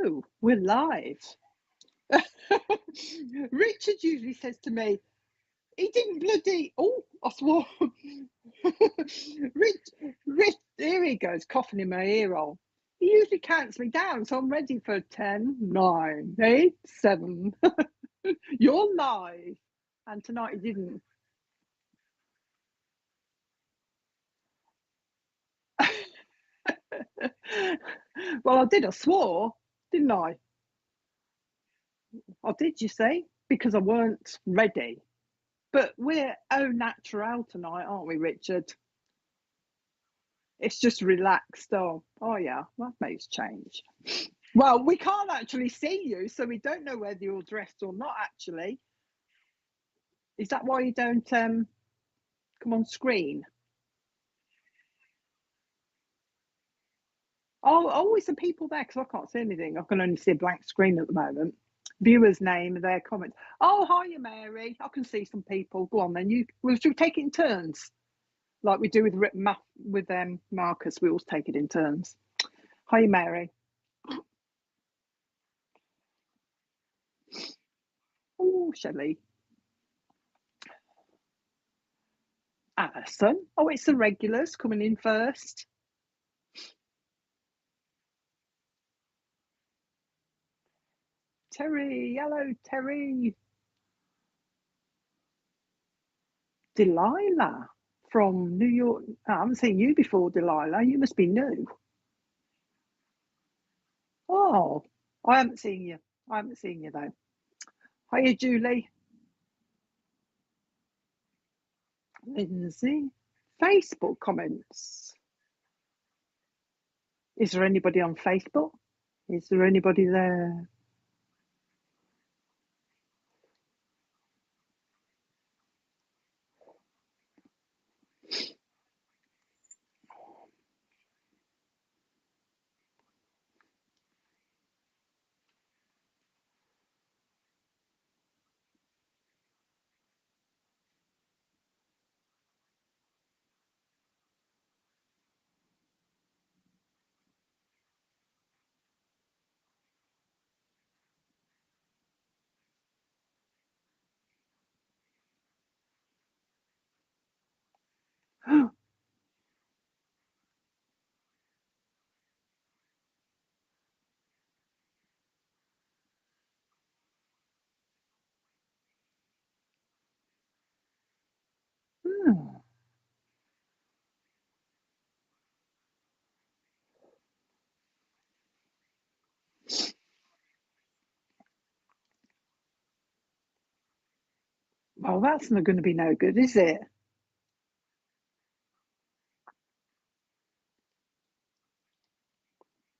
Oh, we're live. Richard usually says to me, he didn't bloody. Oh, I swore. Rich, here he goes, coughing in my ear hole. He usually counts me down, so I'm ready for 10, 9, 8, 7. You're live. And tonight he didn't. Well, I did. I swore, didn't I? I did, you see, because I weren't ready. But we're au natural tonight, aren't we, Richard? It's just relaxed. Oh yeah, that makes change. Well, we can't actually see you, so we don't know whether you're dressed or not. Actually, is that why you don't come on screen? Oh, is the people there? Because I can't see anything. I can only see a blank screen at the moment. Viewers' name, their comments. Oh, hiya, Mary. I can see some people. Go on, then. Should we take it in turns, like we do with Marcus? We always take it in turns. Hiya, Mary. Oh, Shelley. Alison. Oh, it's the regulars coming in first. Terry. Hello, Terry. Delilah from New York. I haven't seen you before, Delilah. You must be new. Oh, I haven't seen you. I haven't seen you, though. Hiya, Julie. Lindsay. Facebook comments. Is there anybody on Facebook? Is there anybody there? Hmm. Well, that's not going to be no good, is it?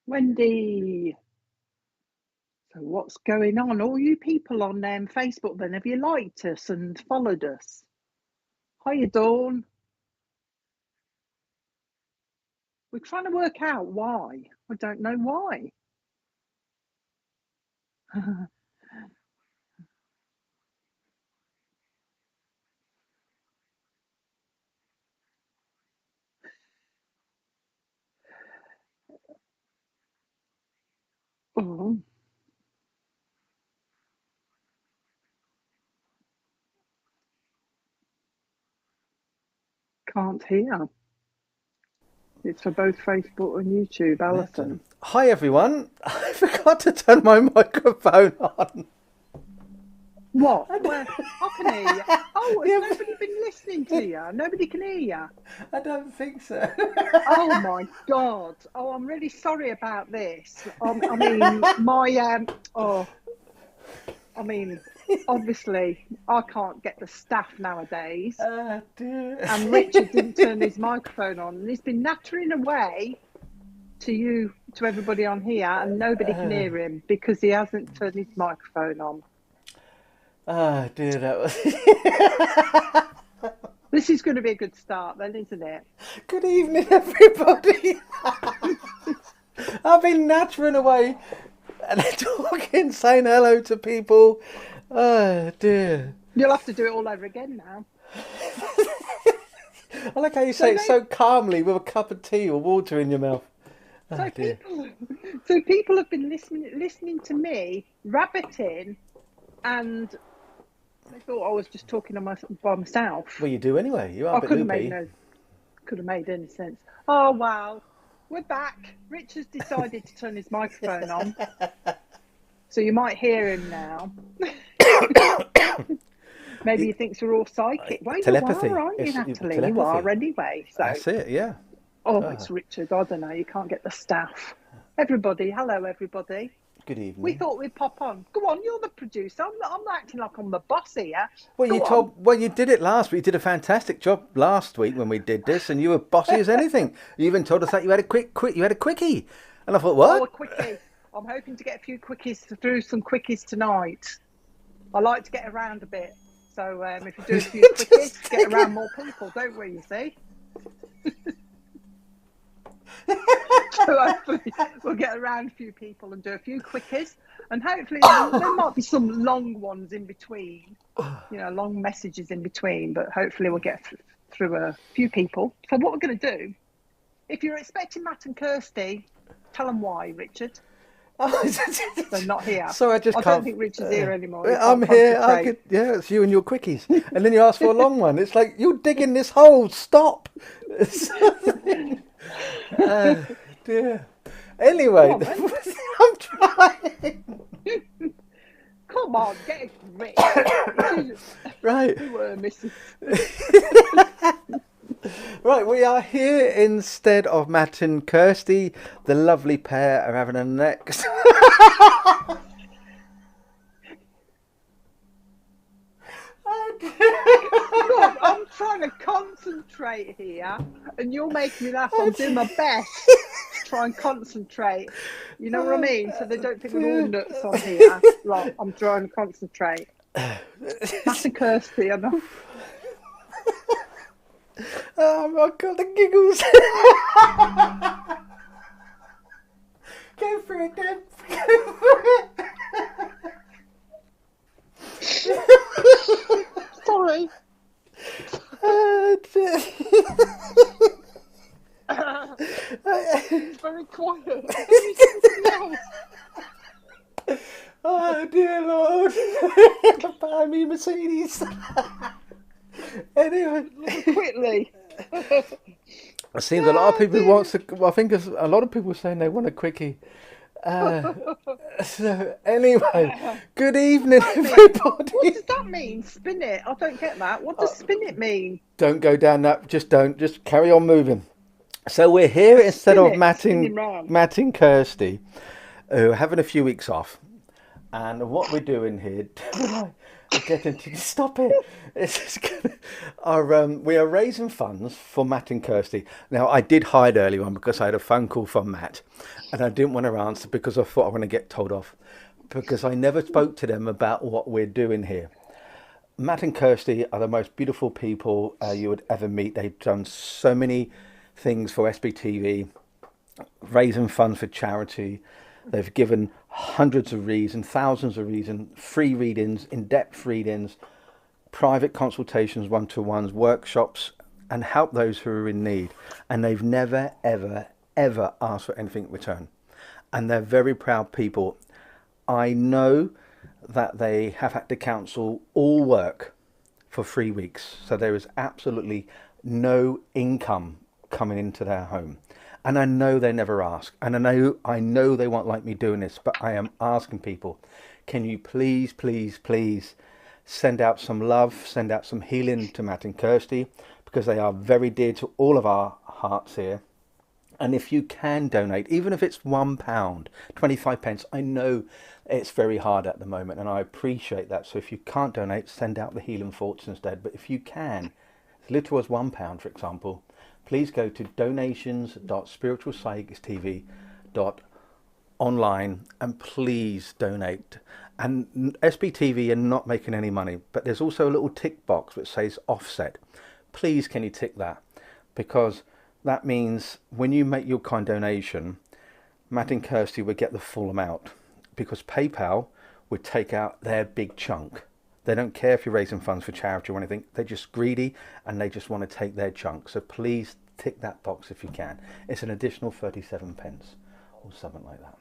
Wendy. So what's going on? All you people on Facebook then, have you liked us and followed us? Hiya, Dawn. We're trying to work out why. I don't know why. Oh, can't hear. It's for both Facebook and YouTube, Alison. Hi everyone, I forgot to turn my microphone on. What? Where? I can hear you. Oh, has nobody been listening to you? Nobody can hear you. I don't think so. Oh my God. Oh, I'm really sorry about this. I mean, obviously, I can't get the staff nowadays. Dear. And Richard didn't turn his microphone on, and he's been nattering away to everybody on here, and nobody can hear him because he hasn't turned his microphone on. Oh dear, that was... This is going to be a good start then, isn't it? Good evening everybody. I've been nattering away and talking, saying hello to people. Oh dear. You'll have to do it all over again now. I like how you say it so calmly with a cup of tea or water in your mouth. Oh So dear. people have been listening to me rabbiting, and they thought I was just talking by myself. Well, you do anyway. You are a I bit couldn't loopy. have made any sense. Oh wow, we're back. Richard's decided to turn his microphone on, so you might hear him now. Maybe he thinks we're all psychic. Well, you Telepathy. are, aren't you, It's Natalie? You telepathy. are anyway. So, That's it. Yeah. oh, it's Richard. I don't know. You can't get the staff. Everybody, hello, everybody. Good We evening. thought we'd pop on. Go on, you're the producer. I'm not acting like I'm the boss here. Well, Go on. Well, you did it last week. You did a fantastic job last week when we did this, and you were bossy as anything. You even told us that you had a you had a quickie, and I thought, Oh, a what? quickie. I'm hoping to get a few quickies through some quickies tonight. I like to get around a bit. So if you do a few quickies, get around more people, don't we, you see? So hopefully we'll get around a few people and do a few quickies. And hopefully there might be some long ones in between, long messages in between. But hopefully we'll get through a few people. So what we're going to do, if you're expecting Matt and Kirsty, tell them why, Richard. They're not here. So I just I can't. don't think Richard's here anymore. I'm here. I could. Yeah, it's you and your quickies, and then you ask for a long one. It's like you're digging this hole. Stop. Dear. Anyway, Come on, I'm trying. Come on, get a grip. Right. We were missing. Right, we are here instead of Matt and Kirsty. The lovely pair are having a next. Look, I'm trying to concentrate here, and you're making me laugh. I'm doing my best to try and concentrate. You know what I mean? So they don't think we're all nuts on here. Like, I'm trying to concentrate. Matt and Kirsty, I know. Oh my god, the giggles. Go for it, Dad. Go for it. Sorry. It's very quiet. Oh dear Lord. Buy me Mercedes. Anyway. Quickly. It seems a lot of people want to. I think a lot of people saying they want a quickie. So anyway, good evening, everybody. What does that mean? Spin it. I don't get that. What does spin it mean? Don't go down that. Just don't. Just carry on moving. So we're here instead of Matt and Kirsty, who are having a few weeks off. And what we're doing here, getting to stop it. We are raising funds for Matt and Kirsty. Now, I did hide earlier on because I had a phone call from Matt, and I didn't want to answer because I thought I was going to get told off, because I never spoke to them about what we're doing here. Matt and Kirsty are the most beautiful people you would ever meet. They've done so many things for SBTV, raising funds for charity. They've given hundreds of readings, thousands of readings, free readings, in-depth readings, private consultations, one-to-ones, workshops, and help those who are in need. And they've never, ever, ever asked for anything in return. And they're very proud people. I know that they have had to cancel all work for 3 weeks. So there is absolutely no income coming into their home. And I know they never ask. And I know they won't like me doing this, but I am asking people, can you please, please, please send out some love, send out some healing to Matt and Kirsty, because they are very dear to all of our hearts here. And if you can donate, even if it's £1, 25 pence, I know it's very hard at the moment, and I appreciate that. So if you can't donate, send out the healing thoughts instead. But if you can, as little as £1, for example, please go to donations.spiritualpsychicstv.online and please donate. And SBTV are not making any money, but there's also a little tick box which says offset. Please can you tick that? Because that means when you make your kind donation, Matt and Kirsty would get the full amount, because PayPal would take out their big chunk. They don't care if you're raising funds for charity or anything. They're just greedy and they just want to take their chunk. So please tick that box if you can. It's an additional 37 pence or something like that.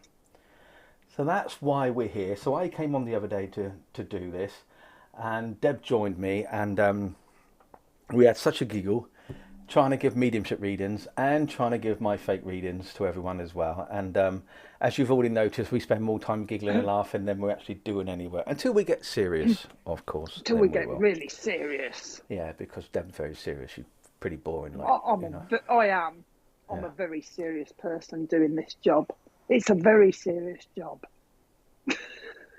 So that's why we're here. So I came on the other day to do this, and Deb joined me, and we had such a giggle trying to give mediumship readings and trying to give my fake readings to everyone as well. And as you've already noticed, we spend more time giggling and laughing than we're actually doing anywhere, until we get serious, of course. Until we get really serious. Yeah, because Deb's very serious. She's pretty boring. Like, I am. I'm a very serious person doing this job. It's a very serious job.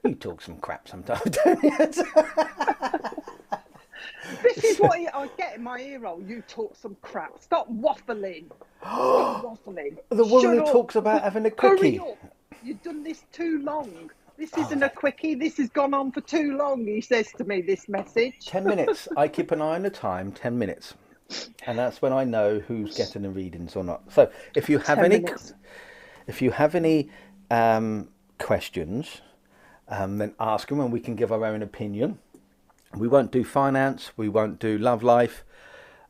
You talk some crap sometimes, don't you? This is what I get in my ear roll. You talk some crap. Stop waffling. Stop waffling. The woman who talks about having a quickie. Hurry up. You've done this too long. This isn't a quickie. This has gone on for too long, he says to me, this message. 10 minutes. I keep an eye on the time, 10 minutes. And that's when I know who's getting the readings or not. So if you have any questions, then ask them and we can give our own opinion. We won't do finance. We won't do love life.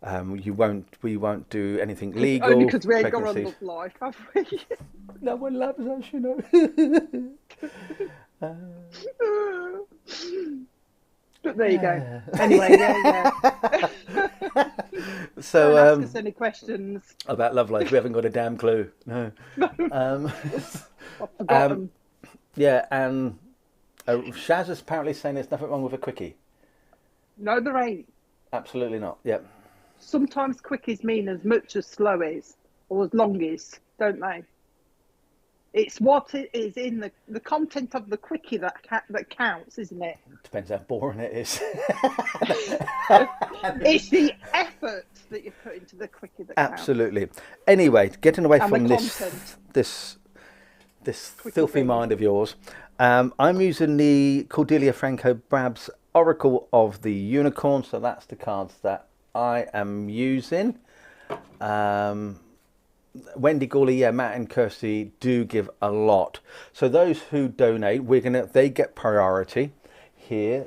We won't do anything legal. Only because we ain't got on love life, have we? No one loves us, you know. But there you go. Anyway, yeah. So, don't ask us any questions about love life. We haven't got a damn clue. No. I've forgotten. Yeah, and Shaz is apparently saying there's nothing wrong with a quickie. No, there ain't. Absolutely not. Yep. Sometimes quickies mean as much as slow is, or as long is, don't they? It's what it is in the content of the quickie that counts, isn't it? Depends how boring it is. It's the effort that you put into the quickie that counts. Absolutely. Anyway, getting away And from the this filthy mind of yours, I'm using the Cordelia Franco Brab's Oracle of the Unicorn. So that's the cards that I am using. Wendy Gawley, Matt and Kirsty do give a lot. So those who donate, they get priority. Here,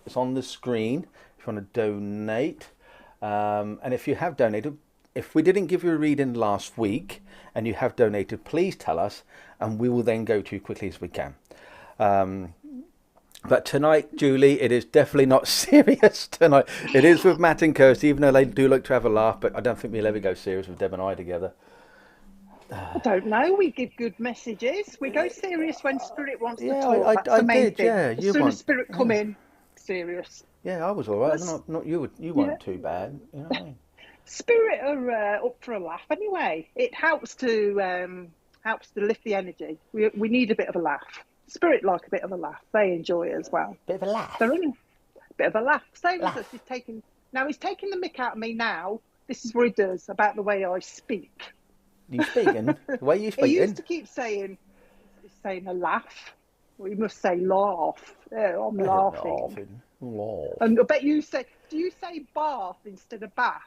it's on the screen if you want to donate. And if you have donated, if we didn't give you a reading last week and you have donated, please tell us and we will then go to you quickly as we can. But tonight, Julie, it is definitely not serious tonight. It is with Matt and Kirsty, even though they do like to have a laugh, but I don't think we'll ever go serious with Deb and I together. I don't know. We give good messages. We go serious when Spirit wants to talk. I That's the main did, thing. yeah. As soon as Spirit come in, serious. Yeah, I was all right. Not you. You weren't too bad. You know what I mean? Spirit are up for a laugh anyway. It helps to lift the energy. We need a bit of a laugh. Spirit like a bit of a laugh. They enjoy it as well. Bit of a laugh. They're in a bit of a laugh. Same as us. He's taking the mick out of me now. This is what he does about the way I speak. You speaking? The way you speaking? He used to keep saying a laugh. We must say laugh. Yeah, I'm laughing. Laugh. And I bet you say, do you say bath instead of bath?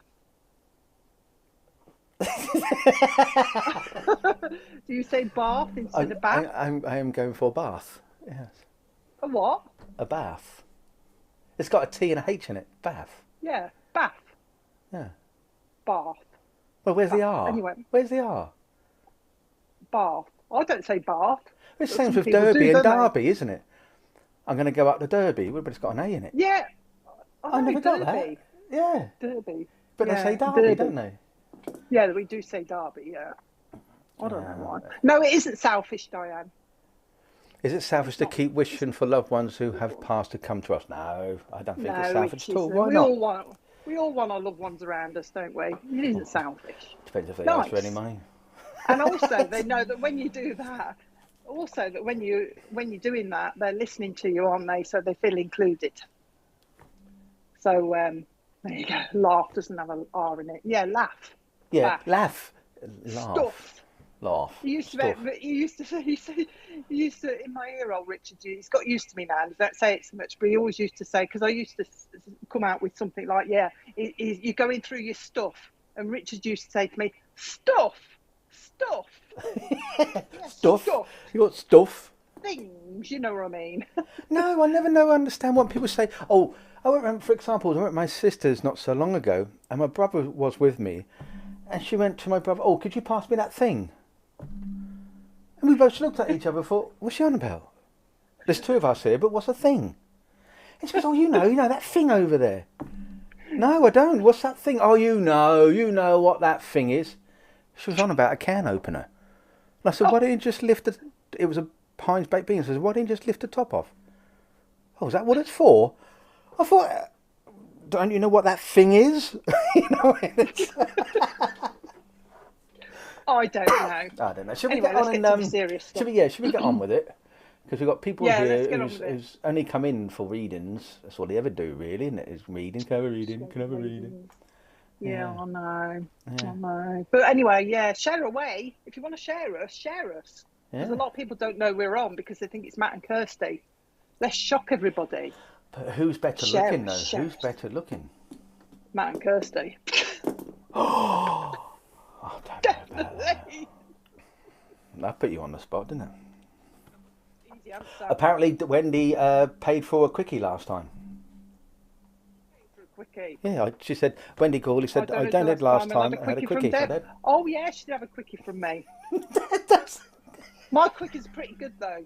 Do you say bath instead of bath? I am going for a bath. Yes. A what? A bath. It's got a T and a H in it. Bath. Yeah, bath. Yeah. Bath. Well, where's the R? Anyway. Where's the R? Bath. I don't say bath. It's the same with Derby and Derby, isn't it? I'm going to go up to Derby, but it's got an A in it. Yeah. I never got that. Yeah. Derby. But they say Derby, don't they? Yeah, we do say Derby, yeah. I don't know why. No, it isn't selfish, Diane. Is it selfish to keep wishing for loved ones who have passed to come to us? No, I don't think it's selfish at all. Why not? We all want our loved ones around us, don't we? It isn't selfish. Depends if they ask for any money. And also, they know that when you do that, when you're doing that, they're listening to you, aren't they? So they feel included. So there you go. Laugh doesn't have an R in it. Yeah, laugh. Yeah, laugh. Stuff. Laugh. He used to in my ear, old Richard. He's got used to me now. He don't say it so much, but he always used to say, because I used to come out with something like, you're going through your stuff, and Richard used to say to me, stuff. Yeah, stuff. You got stuff. Things, you know what I mean. No, I never understand what people say. Oh, I remember, for example, I went to my sister's not so long ago, and my brother was with me, And she went to my brother, oh, could you pass me that thing? And we both looked at each other and thought, what's she on about? There's two of us here, but what's a thing? And she goes, oh, you know, that thing over there. No, I don't. What's that thing? Oh, you know what that thing is. She was on about a can opener. And I said, why didn't you just lift the... It was a Heinz baked bean. I said, why didn't you just lift the top off? Oh, is that what it's for? I thought, don't you know what that thing is? You know, I don't know. I don't know. Should we Anyway, get on let's get to the serious stuff. Should we get on with it? Because we've got people Yeah, here let's get on with it. who's only come in for readings. That's all they ever do, really, isn't it? Is reading, can I have a reading, can I have a reading? Yeah, I know. Yeah. I know. But anyway, yeah, share away. If you want to share us, share us. Because Yeah. a lot of people don't know we're on because they think it's Matt and Kirsty. Let's shock everybody. But who's better Share looking, us, though? share Who's us. better looking? Matt and Kirsty. I don't know about that. Definitely. That put you on the spot, didn't it? Easy answer. Apparently, Wendy paid for a quickie last time. For a quickie. Yeah, she said, Wendy called, he said, I know donated the last time time, I had a quickie. from So Deb. that... Oh, yeah, she did have a quickie from me. My quickies are pretty good, though.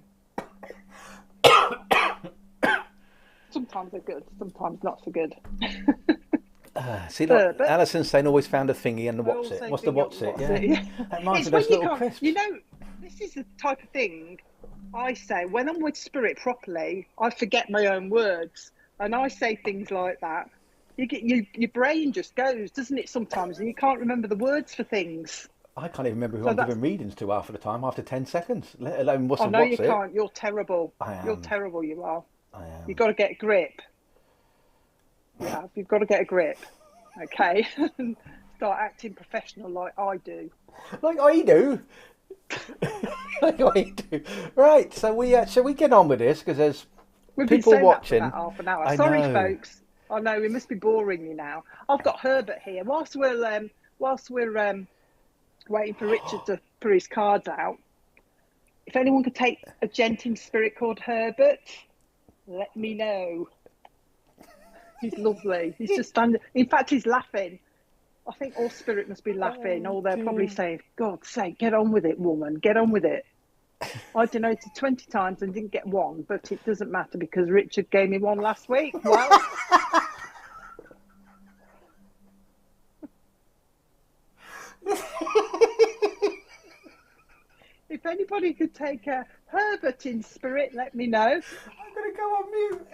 Sometimes they're good, sometimes not so good. See, like, but- Alison's saying always found a thingy and the We're what's all it? saying What's the thingy, what's it? what's Yeah. it, yeah. That reminds It's me when of those you little can't, crisps. you know, this is the type of thing I say when I'm with spirit properly. I forget my own words, and I say things like that. You get your brain just goes, doesn't it? Sometimes, and you can't remember the words for things. I can't even remember who So I'm that's- giving readings to half of the time after 10 seconds, let alone what's I the know you what's it? can't. You're terrible. I am. You're terrible. You are. I am. You've got to get a grip. Yeah, you've got to get a grip. Okay, start acting professional like I do. Like I do. Like I do. Right, so shall we get on with this? Because there's We've people been saying watching. that for about half an hour. I Sorry, know. folks. I know we must be boring you now. I've got Herbert here. Whilst we're waiting for Richard to put his cards out, if anyone could take a gent in spirit called Herbert, let me know. He's lovely. He's just standing. In fact, he's laughing. I think all spirit must be laughing. Or they're probably saying, God's sake, get on with it, woman. Get on with it. I donated 20 times and didn't get one, but it doesn't matter because Richard gave me one last week. Well, if anybody could take a Herbert in spirit, let me know. I'm going to go on mute.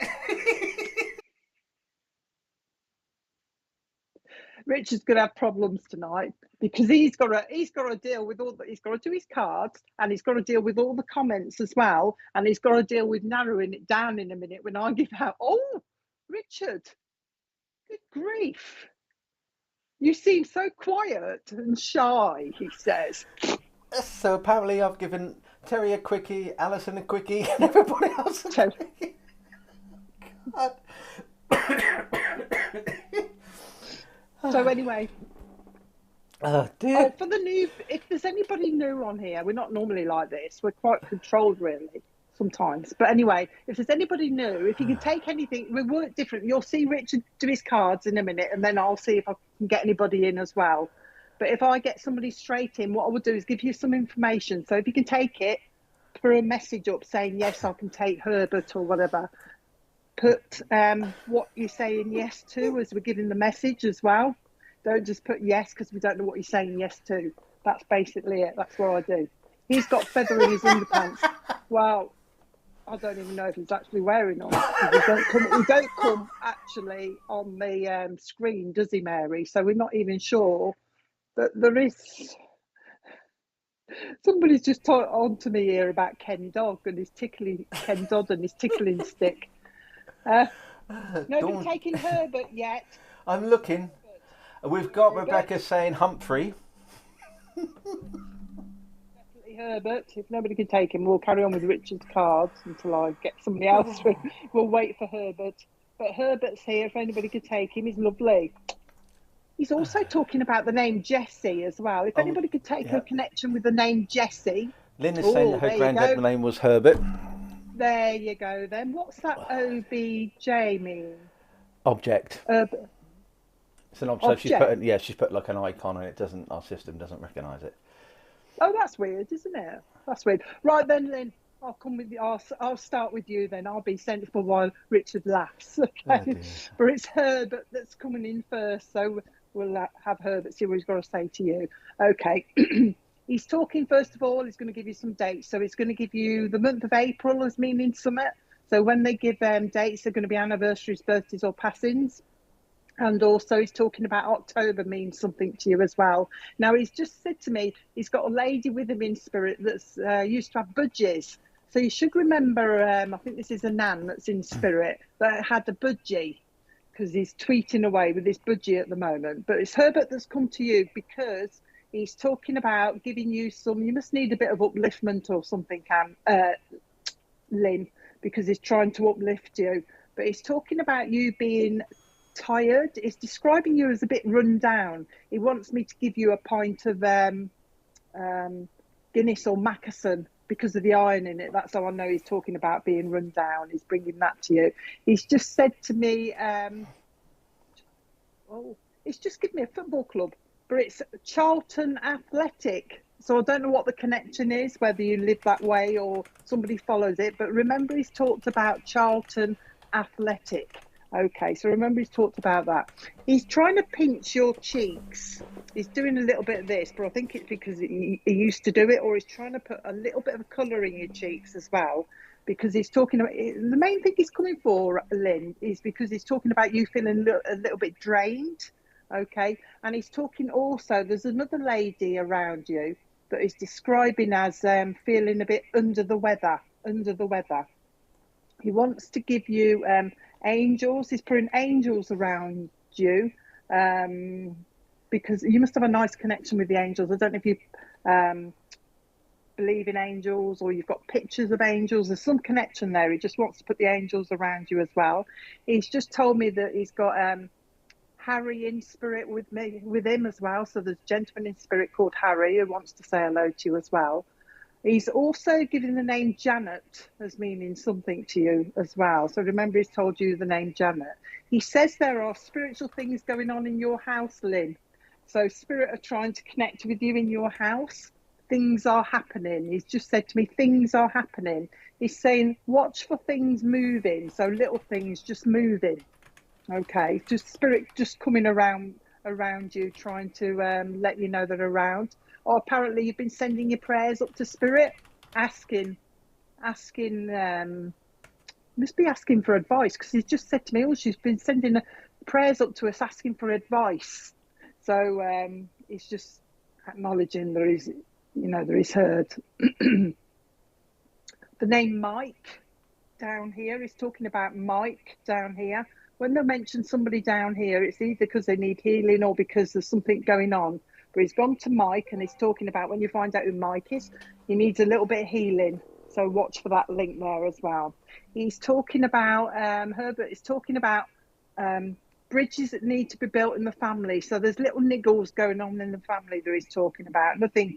Richard's going to have problems tonight because he's got to deal with all that. He's got to do his cards and he's got to deal with all the comments as well, and he's got to deal with narrowing it down in a minute when I give out. Oh, Richard, good grief! You seem so quiet and shy, he says. So apparently I've given Terry a quickie, Alison a quickie, and everybody else a quickie. God. So anyway, Oh dear. for the new, if there's anybody new on here, we're not normally like this. We're quite controlled, really, sometimes. But anyway, if there's anybody new, if you can take anything, we work different. You'll see Richard do his cards in a minute, and then I'll see if I can get anybody in as well. But if I get somebody straight in, what I will do is give you some information. So if you can take it, put a message up saying, yes, I can take Herbert or whatever. Put what you're saying yes to as we're giving the message as well. Don't just put yes because we don't know what you're saying yes to. That's basically it. That's what I do. He's got feather in his underpants. Well, I don't even know if he's actually wearing them. He don't come actually on the screen, does he, Mary? So we're not even sure that there is. Somebody's just on to me here about Ken Dodd and his tickling stick. Nobody taking Herbert yet. I'm looking. We've got Rebecca saying Humphrey. Definitely Herbert. If nobody can take him, we'll carry on with Richard's cards until I get somebody else through. We'll wait for Herbert. But Herbert's here. If anybody could take him, he's lovely. He's also talking about the name Jessie as well. If anybody could take a connection with the name Jessie. Lynn is saying that her granddad name was Herbert. There you go then. What's that OBJ mean? Object. So she's object. put, yeah, she's put like an icon and it doesn't, our system doesn't recognise it. Oh, that's weird, isn't it? That's weird. Right then, Lynn, I'll come with you. I'll start with you then. I'll be sensible while Richard laughs. Oh Okay. dear. But it's Herbert that's coming in first, so we'll have Herbert see what he's got to say to you. Okay. He's talking, first of all, he's going to give you some dates. So he's going to give you the month of April as meaning summit. So when they give dates, they're going to be anniversaries, birthdays, or passings. And also he's talking about October means something to you as well. Now, he's just said to me, he's got a lady with him in spirit that's used to have budgies. So you should remember, I think this is a nan that's in spirit, that had a budgie, because he's tweeting away with his budgie at the moment. But it's Herbert that's come to you because he's talking about giving you some, you must need a bit of upliftment or something, Lynn, because he's trying to uplift you. But he's talking about you being tired. He's describing you as a bit run down. He wants me to give you a pint of Guinness or Mackerson because of the iron in it. That's how I know he's talking about being run down. He's bringing that to you. He's just said to me, it's just given me a football club, but it's Charlton Athletic. So I don't know what the connection is, whether you live that way or somebody follows it. But remember, he's talked about Charlton Athletic. Okay, so remember he's talked about that. He's trying to pinch your cheeks. He's doing a little bit of this, but I think it's because he used to do it, or he's trying to put a little bit of colour in your cheeks as well, because he's talking about, the main thing he's coming for, Lynn, is because he's talking about you feeling a little bit drained, okay? And he's talking also, there's another lady around you that he's describing as feeling a bit under the weather. He wants to give you angels. He's putting angels around you because you must have a nice connection with the angels. I don't know if you believe in angels or you've got pictures of angels. There's some connection there. He just wants to put the angels around you as well. He's just told me that he's got Harry in spirit with him as well. So there's a gentleman in spirit called Harry who wants to say hello to you as well. He's also given the name Janet as meaning something to you as well. So remember, he's told you the name Janet. He says there are spiritual things going on in your house, Lynn. So spirit are trying to connect with you in your house. Things are happening. He's just said to me, things are happening. He's saying, watch for things moving. So little things just moving. Okay, just spirit just coming around you, trying to let you know they're around. Or apparently you've been sending your prayers up to spirit, asking, must be asking for advice, because he's just said to me, she's been sending prayers up to us, asking for advice. So he's just acknowledging there is heard. The name Mike down here, he's talking about Mike down here. When they mention somebody down here, it's either because they need healing or because there's something going on. But he's gone to Mike and he's talking about when you find out who Mike is, he needs a little bit of healing. So watch for that link there as well. He's talking about, Herbert is talking about bridges that need to be built in the family. So there's little niggles going on in the family that he's talking about. Nothing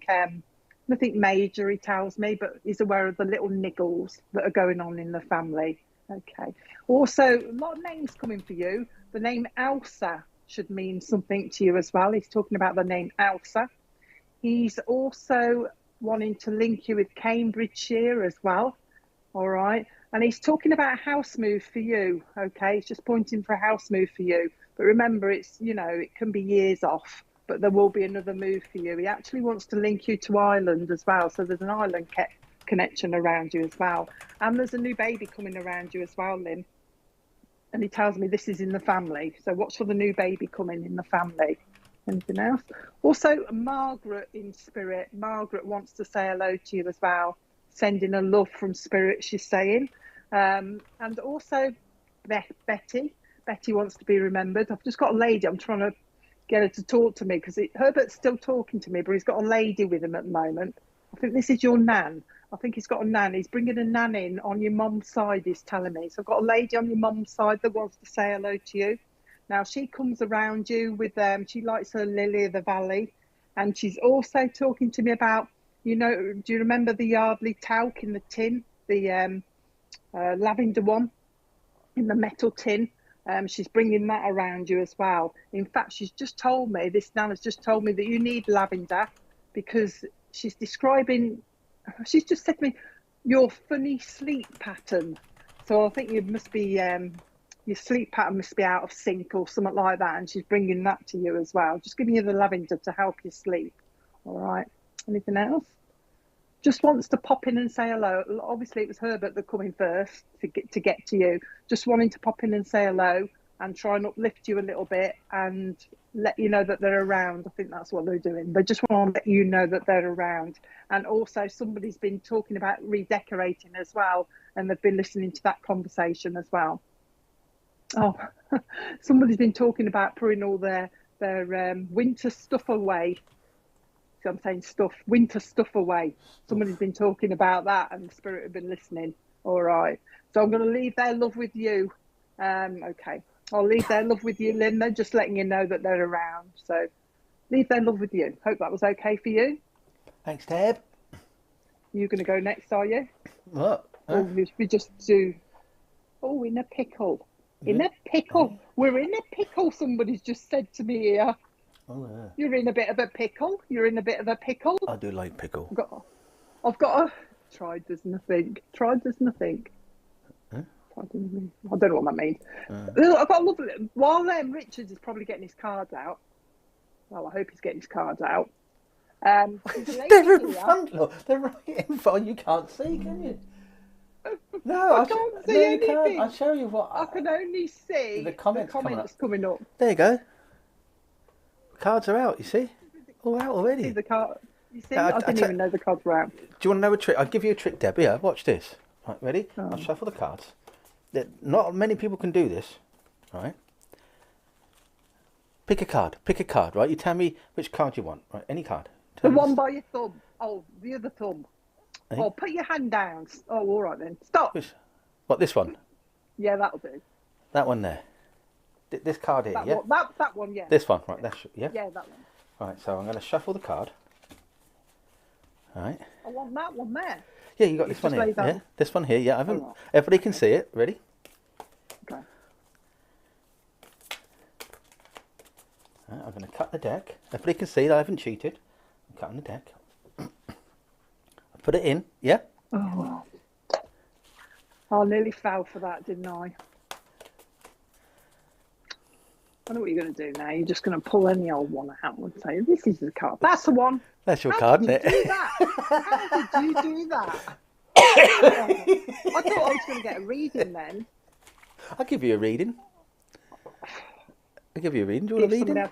major, he tells me, but he's aware of the little niggles that are going on in the family. Okay. Also, a lot of names coming for you. The name Elsa should mean something to you as well. He's talking about the name Elsa. He's also wanting to link you with Cambridgeshire as well. All right. And he's talking about a house move for you. Okay. He's just pointing for a house move for you. But remember, it's, it can be years off, but there will be another move for you. He actually wants to link you to Ireland as well. So there's an Ireland connection around you as well. And there's a new baby coming around you as well, Lynn. And he tells me this is in the family. So watch for the new baby coming in the family. Anything else? Also, Margaret in spirit. Margaret wants to say hello to you as well. Sending a love from spirit, she's saying. And also, Betty. Betty wants to be remembered. I've just got a lady. I'm trying to get her to talk to me because Herbert's still talking to me, but he's got a lady with him at the moment. I think this is your nan. I think he's got a nan. He's bringing a nan in on your mum's side, he's telling me. So I've got a lady on your mum's side that wants to say hello to you. Now, she comes around you with, she likes her lily of the valley. And she's also talking to me about, do you remember the Yardley talc in the tin? The lavender one in the metal tin? She's bringing that around you as well. In fact, she's just told me, this Nan has just told me that you need lavender, because she's just said to me, your funny sleep pattern. So I think you must be, your sleep pattern must be out of sync or something like that. And she's bringing that to you as well. Just giving you the lavender to help you sleep. All right. Anything else? Just wants to pop in and say hello. Obviously, it was Herbert that come in first to get to you. Just wanting to pop in and say hello and try and uplift you a little bit and let you know that they're around. I think that's what they're doing. They just want to let you know that they're around. And also, somebody's been talking about redecorating as well, and they've been listening to that conversation as well. Oh, somebody's been talking about putting all their winter stuff away. I'm saying winter stuff away. Somebody's been talking about that, and the spirit have been listening. All right. So I'm going to leave their love with you. Okay. I'll leave their love with you, Linda, just letting you know that they're around. So leave their love with you. Hope that was okay for you. Thanks, Deb. You're going to go next, are you? What? Or we just do, in a pickle. In a pickle. We're in a pickle, somebody's just said to me here. Oh, yeah. You're in a bit of a pickle. You're in a bit of a pickle. I do like pickle. I've got a tried there's nothing. Tried there's nothing. Huh? I don't know what that means. I've got a lovely. While Richards is probably getting his cards out. Well, I hope he's getting his cards out. They're in front, look. They're right in front. You can't see, can you? No, I can't see anything. You can't. I'll show you what. I can only see the comments coming up. There you go. Cards are out, you see? All out already. See the card. You see? I didn't even know the cards were out. Do you want to know a trick? I'll give you a trick, Deb. Here, watch this. Right, ready? Oh. I'll shuffle the cards. Not many people can do this, right? Pick a card, right? You tell me which card you want, right? Any card. The one by your thumb. Oh, the other thumb. Eh? Oh, put your hand down. Oh, all right then. Stop. What, this one? Yeah, that'll do. That one there. This card here, yeah? That one, yeah. This one, right? Yeah? Yeah, that one. Right, so I'm going to shuffle the card. All right. I want that one there. Yeah, you got this one here. Yeah, this one here. Yeah, I haven't. Right. Everybody can see it. Ready? Okay. Right, I'm going to cut the deck. Everybody can see that I haven't cheated. I'm cutting the deck. I put it in. Yeah. Oh. I nearly fell for that, didn't I? I know what you're going to do now. You're just going to pull any old one out and say, this is the card. That's the one. That's your card, isn't it? How did you do that? I thought I was going to get a reading then. I'll give you a reading. Do you want a reading?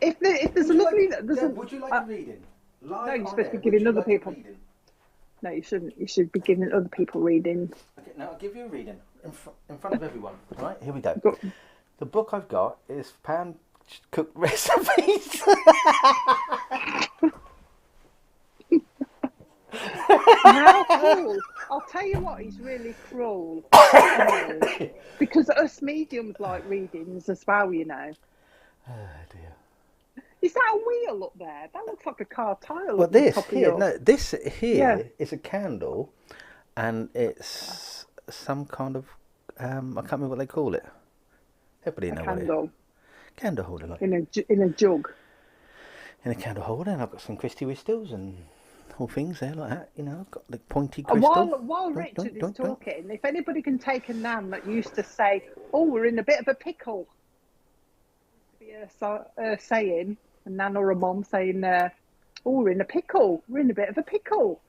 If there's a lovely... Would you like a reading? No, you're supposed to be giving other people... No, you shouldn't. You should be giving other people readings. Okay, now I'll give you a reading in front of everyone. Right, here we go. Go. The book I've got is pan cooked recipes. How cruel. I'll tell you what, he's really cruel. Because us mediums like readings as well, you know. Oh dear. Is that a wheel up there? That looks like a car tile. Well, this here is a candle, and it's some kind of I can't remember what they call it. Everybody knows what it is. Candle holder, like in a jug. In a candle holder, and I've got some Christy Whistles and all things there like that. You know, I've got the pointy crystal. While Richard is talking, if anybody can take a Nan that used to say, "Oh, we're in a bit of a pickle," be a saying, a Nan or a mom saying, "Oh, we're in a pickle. We're in a bit of a pickle."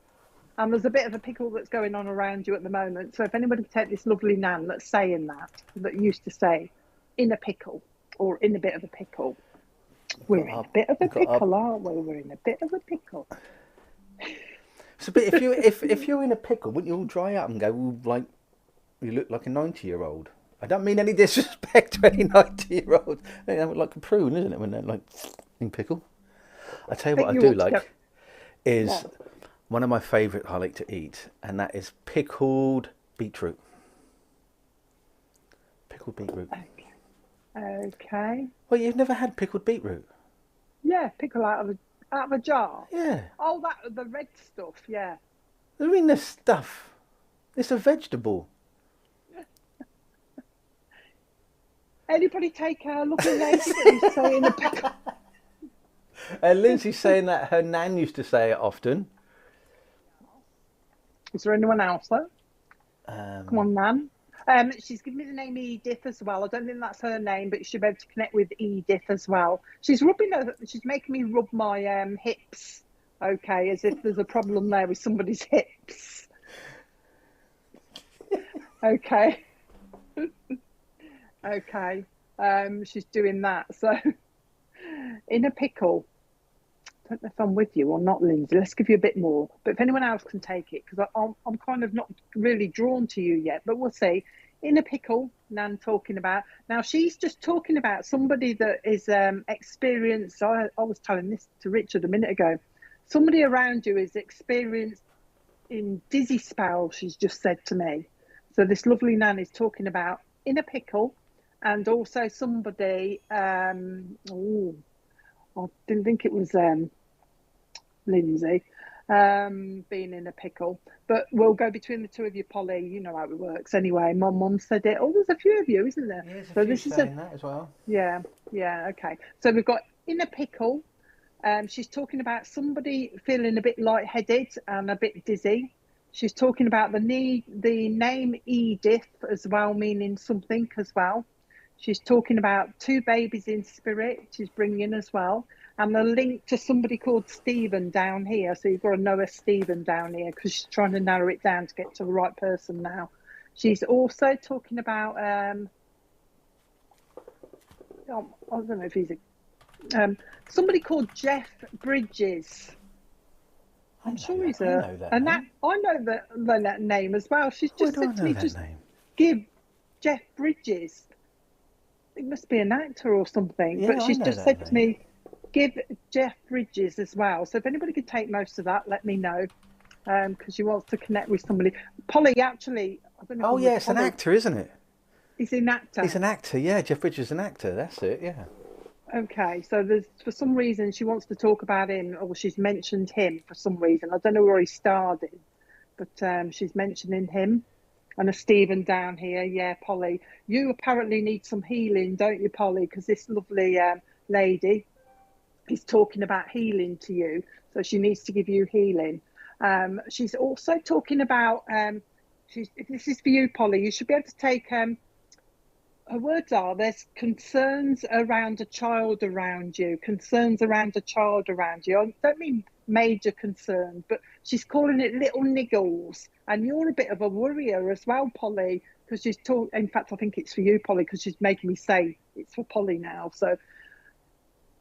And there's a bit of a pickle that's going on around you at the moment. So if anybody can take this lovely Nan that's saying that used to say, "In a pickle," or "in a bit of a pickle," we're in a bit of a pickle, aren't we? We're in a bit of a pickle. So, but if you're in a pickle, wouldn't you all dry out and go, "Ooh, like you look like a 90-year-old"? I don't mean any disrespect to any 90-year-olds. They look like a prune, isn't it, when they're like in pickle? I tell you what I do like is one of my favourite I like to eat, and that is pickled beetroot. Pickled beetroot. Okay. Well, you've never had pickled beetroot? Yeah, pickle out of a jar. Yeah. Oh, the red stuff. Yeah. I mean, the stuff. It's a vegetable. Anybody take a lovely lady that used to say in a pickle? Lindsay's saying that her nan used to say it often. Is there anyone else though? Come Um, on, Nan. She's given me the name Edith as well. I don't think that's her name, but you should be able to connect with Edith as well. She's making me rub my hips, okay, as if there's a problem there with somebody's hips. Okay. Okay. She's doing that. So, in a pickle. I don't know if I'm with you or not, Lindsay. Let's give you a bit more. But if anyone else can take it, because I'm kind of not really drawn to you yet, but we'll see. In a pickle, Nan talking about. Now, she's just talking about somebody that is experienced. I was telling this to Richard a minute ago. Somebody around you is experienced in dizzy spells, she's just said to me. So this lovely Nan is talking about in a pickle, and also somebody, I didn't think it was Lindsay, being in a pickle. But we'll go between the two of you, Polly. You know how it works anyway. My mum said it. Oh, there's a few of you, isn't there? yeah, there's a So few this is saying that as well. yeah, okay. So we've got in a pickle. She's talking about somebody feeling a bit lightheaded and a bit dizzy. She's talking about the name Edith as well, meaning something as well. She's talking about two babies in spirit she's bringing as well. And the link to somebody called Stephen down here. So you've got to know a Stephen down here because she's trying to narrow it down to get to the right person now. She's also talking about, I don't know if he's somebody called Jeff Bridges. I'm sure he's I know that name as well. She's just said to me, just give Jeff Bridges. It must be an actor or something. Yeah, but she's just said to me, give Jeff Bridges as well. So if anybody could take most of that, let me know. Because she wants to connect with somebody. Polly, actually, I don't know. Oh, yeah, it's an actor, isn't it? He's an actor. He's an actor, yeah. Jeff Bridges is an actor. That's it, yeah. Okay, so there's for some reason she wants to talk about him, or she's mentioned him for some reason. I don't know where he starred in, but she's mentioning him. And a Stephen down here, yeah, Polly. You apparently need some healing, don't you, Polly? Because this lovely lady is talking about healing to you, so she needs to give you healing. She's also talking about. This is for you, Polly. You should be able to take. Her words are, there's concerns around a child around you, concerns around a child around you. I don't mean major concerns, but she's calling it little niggles. And you're a bit of a worrier as well, Polly, because she's talking, in fact, I think it's for you, Polly, because she's making me say it's for Polly now. So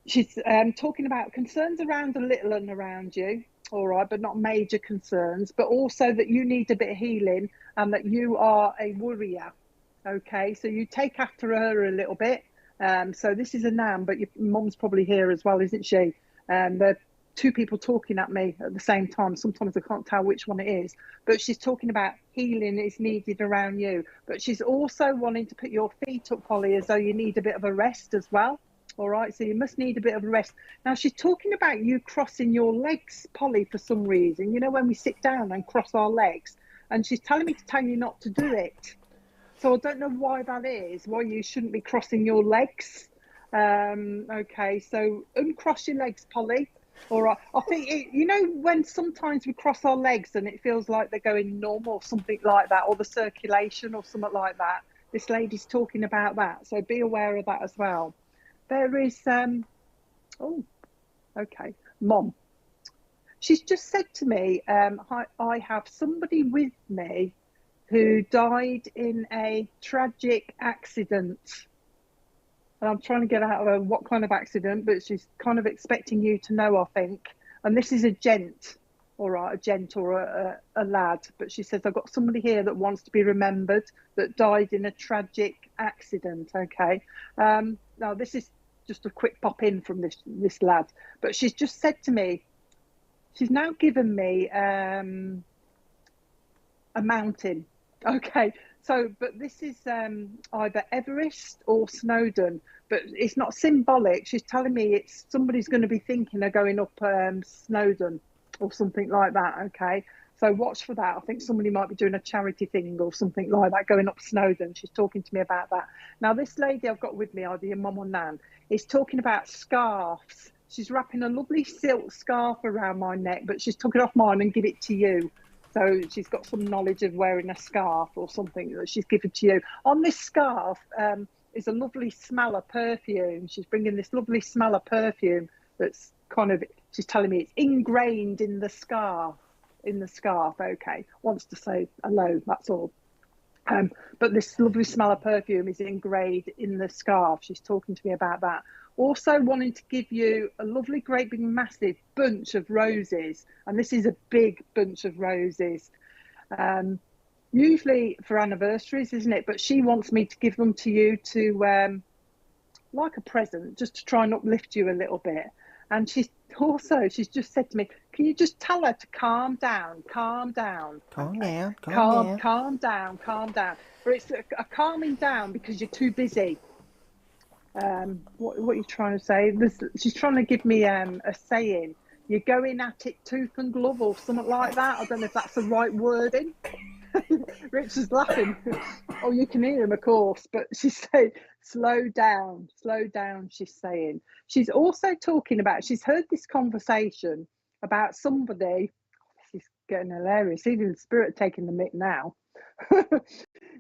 she's talking about concerns around a little and around you, all right, but not major concerns, but also that you need a bit of healing and that you are a worrier. Okay, so you take after her a little bit. So this is a Nan, but your mum's probably here as well, isn't she? There are two people talking at me at the same time. Sometimes I can't tell which one it is. But she's talking about healing is needed around you. But she's also wanting to put your feet up, Polly, as though you need a bit of a rest as well. All right, so you must need a bit of a rest. Now, she's talking about you crossing your legs, Polly, for some reason. You know, when we sit down and cross our legs. And she's telling me to tell you not to do it. So I don't know why that is, why you shouldn't be crossing your legs. Okay, so uncross your legs, Polly. All right. I think, you know, when sometimes we cross our legs and it feels like they're going normal or something like that, or the circulation or something like that. This lady's talking about that. So be aware of that as well. There is, okay, Mom. She's just said to me, I have somebody with me who died in a tragic accident. And I'm trying to get out of her what kind of accident, but she's kind of expecting you to know, I think. And this is a gent, all right, a gent or a lad. But she says, I've got somebody here that wants to be remembered that died in a tragic accident, okay? Now, this is just a quick pop in from this lad. But she's just said to me, she's now given me a mountain. Okay, so, but this is either Everest or Snowdon, but it's not symbolic. She's telling me it's somebody's going to be thinking of going up Snowdon or something like that, okay? So watch for that. I think somebody might be doing a charity thing or something like that, going up Snowdon. She's talking to me about that. Now, this lady I've got with me, either your mum or nan, is talking about scarves. She's wrapping a lovely silk scarf around my neck, but she's took it off mine and give it to you. So she's got some knowledge of wearing a scarf or something that she's given to you. On this scarf is a lovely smell of perfume. She's bringing this lovely smell of perfume that's kind of, she's telling me it's ingrained in the scarf. Okay, wants to say hello, that's all. But this lovely smell of perfume is engraved in the scarf. She's talking to me about that. Also wanting to give you a lovely, great big massive bunch of roses. And this is a big bunch of roses. Usually for anniversaries, isn't it? But she wants me to give them to you to, like a present, just to try and uplift you a little bit. And she's just said to me, can you just tell her to calm down? Calm down. Calm down. But it's a calming down because you're too busy. What are you trying to say? She's trying to give me a saying. You're going at it tooth and glove or something like that. I don't know if that's the right wording. Rich is laughing. Oh, you can hear him, of course. But she's saying, slow down, she's saying. She's also talking about, she's heard this conversation about somebody. She's getting hilarious. Even the spirit taking the mic now.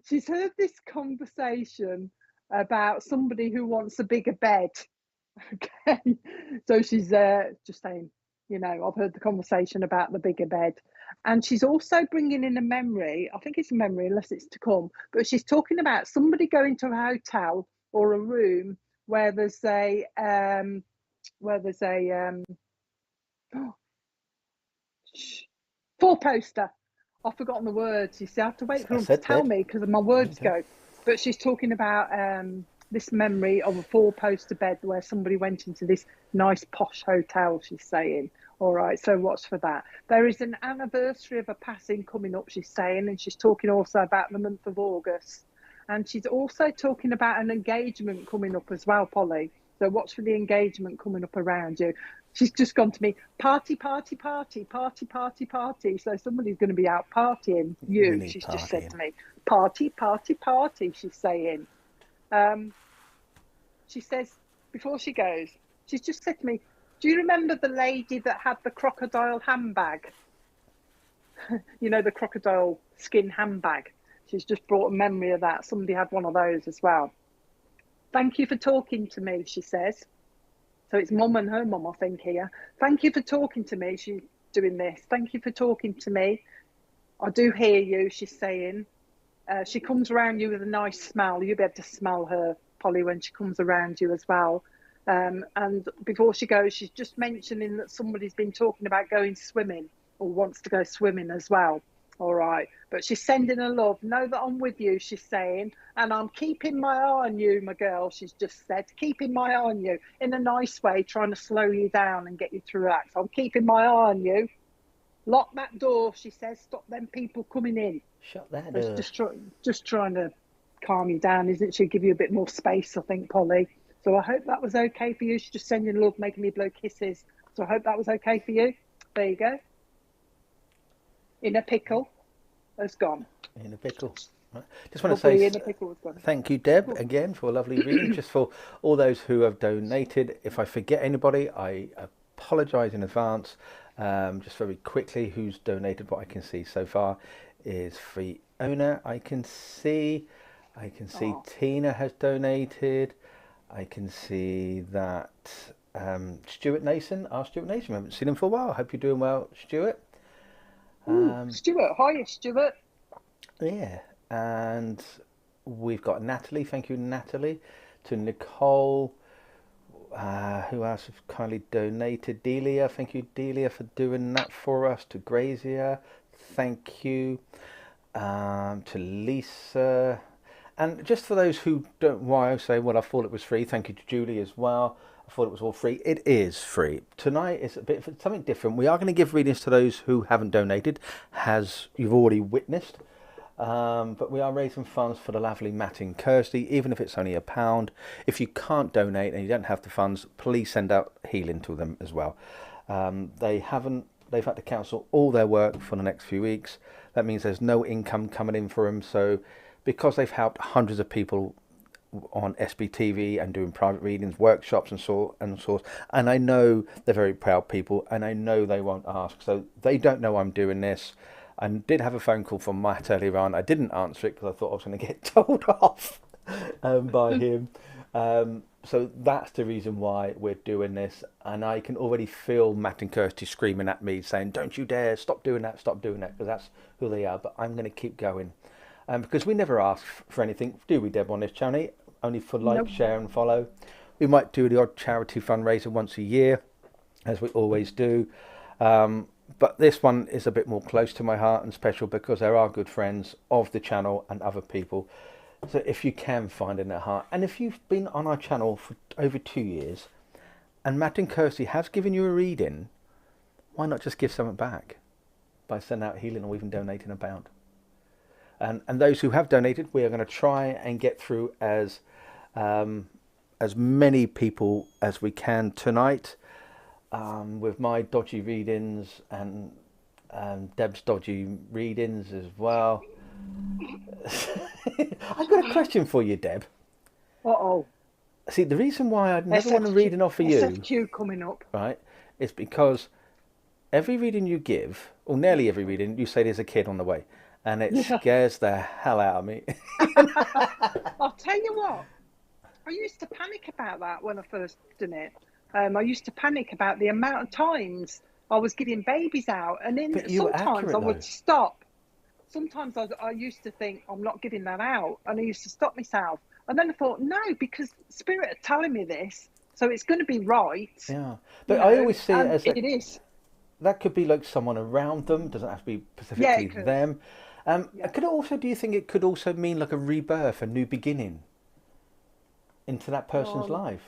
She's heard this conversation about somebody who wants a bigger bed. Okay. So she's just saying, I've heard the conversation about the bigger bed. And she's also bringing in a memory. I think it's a memory, unless it's to come. But she's talking about somebody going to a hotel or a room where there's a four poster. I've forgotten the words. You see, I have to wait for them to tell me because my words go. But she's talking about this memory of a four-poster bed where somebody went into this nice posh hotel, she's saying. All right, so watch for that. There is an anniversary of a passing coming up, she's saying, and she's talking also about the month of August. And she's also talking about an engagement coming up as well, Polly. So watch for the engagement coming up around you. She's just gone to me, party. So somebody's going to be out partying. She's partying. Just said to me, party, she's saying. She says, before she goes, she's just said to me, do you remember the lady that had the crocodile handbag? The crocodile skin handbag. She's just brought a memory of that. Somebody had one of those as well. Thank you for talking to me, she says. So it's mum and her mum, I think, here. Thank you for talking to me. She's doing this. Thank you for talking to me. I do hear you, she's saying. She comes around you with a nice smell. You'll be able to smell her, Polly, when she comes around you as well. And before she goes, she's just mentioning that somebody's been talking about going swimming or wants to go swimming as well. All right. But she's sending her love. Know that I'm with you, she's saying. And I'm keeping my eye on you, my girl, she's just said. Keeping my eye on you in a nice way, trying to slow you down and get you to relax. I'm keeping my eye on you. Lock that door, she says. Stop them people coming in. Shut that door. Just trying to calm you down, isn't she? Give you a bit more space, I think, Polly. So I hope that was okay for you. She's just sending love, making me blow kisses. So I hope that was okay for you. There you go. In a pickle has gone. In a pickle. Right. Just want to say in a pickle has gone. Thank you, Deb, again for a lovely reading. Just for all those who have donated. If I forget anybody, I apologise in advance. Just very quickly, who's donated, what I can see so far is Fiona. I can see Tina has donated. I can see that Stuart Nason, I haven't seen him for a while. I hope you're doing well, Stuart. Stuart, hiya, Stuart. Yeah, and we've got Natalie. Thank you, Natalie. To Nicole. Who else has kindly donated? Delia, thank you, Delia, for doing that for us. To Grazia, thank you. To Lisa, and just for those who don't, why I say, well, I thought it was free. Thank you to Julie as well. I thought it was all free. It is free. Tonight is a bit of something different. We are going to give readings to those who haven't donated, as you've already witnessed. But we are raising funds for the lovely Matt and Kirsty, even if it's only £1. If you can't donate and you don't have the funds, please send out healing to them as well. They haven't they've had to cancel all their work for the next few weeks. That means there's no income coming in for them. So because they've helped hundreds of people on SBTV and doing private readings, workshops and sorts, and I know they're very proud people, and I know they won't ask, so they don't know I'm doing this. I did have a phone call from Matt earlier on. I didn't answer it because I thought I was going to get told off by him. So that's the reason why we're doing this, and I can already feel Matt and Kirsty screaming at me saying, don't you dare, stop doing that, because that's who they are. But I'm going to keep going, because we never ask for anything, do we, Deb, on this channel? Only for like, Nope. share and follow. We might do the odd charity fundraiser once a year, as we always do. But this one is a bit more close to my heart and special because there are good friends of the channel and other people. So if you can find in their heart, and if you've been on our channel for over 2 years and Matt and Kirsty has given you a reading, why not just give something back by sending out healing or even donating a pound? And those who have donated, we are going to try and get through as many people as we can tonight, with my dodgy readings and Deb's dodgy readings as well. I've got a question for you, Deb. Uh-oh. See, the reason why I'd never want a reading off for you, SFQ coming up, right, is because every reading you give, or nearly every reading, you say there's a kid on the way. And it scares the hell out of me. I'll tell you what, I used to panic about that when I first done it. I used to panic about the amount of times I was getting babies out, and then sometimes I would stop. Sometimes I used to think, I'm not giving that out, and I used to stop myself. And then I thought, no, because Spirit are telling me this, so it's going to be right. Yeah, but I always see it as it is. That could be like someone around them, doesn't have to be specifically them. Could it also, do you think it could also mean like a rebirth, a new beginning into that person's life?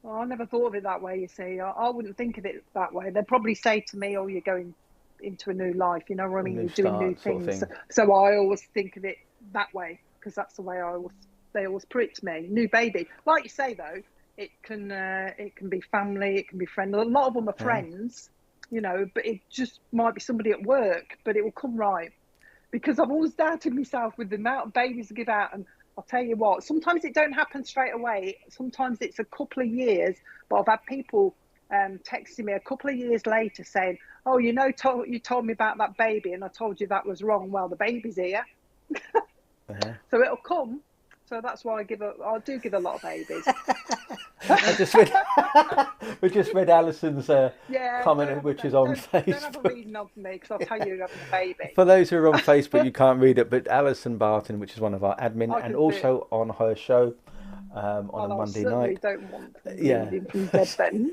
Well, I never thought of it that way, you see. I wouldn't think of it that way. They'd probably say to me, oh, you're going into a new life, you know what I mean? You're doing new things. So I always think of it that way, because that's the way they always put it to me. New baby. Like you say, though, it can be family, it can be friends. A lot of them are friends, you know, but it just might be somebody at work, but it will come right. Because I've always doubted myself with the amount of babies to give out, and I'll tell you what, sometimes it don't happen straight away. Sometimes it's a couple of years, but I've had people texting me a couple of years later saying, oh, you know, you told me about that baby and I told you that was wrong. Well, the baby's here. So it'll come. So that's why I do give a lot of babies. We just read Alison's comment, which is on Facebook. Don't have a reading of me, because I'll tell you you're having a baby. For those who are on Facebook, you can't read it, but Alison Barton, which is one of our admin, and also on her show on a Monday night. I don't want reading from Deb then.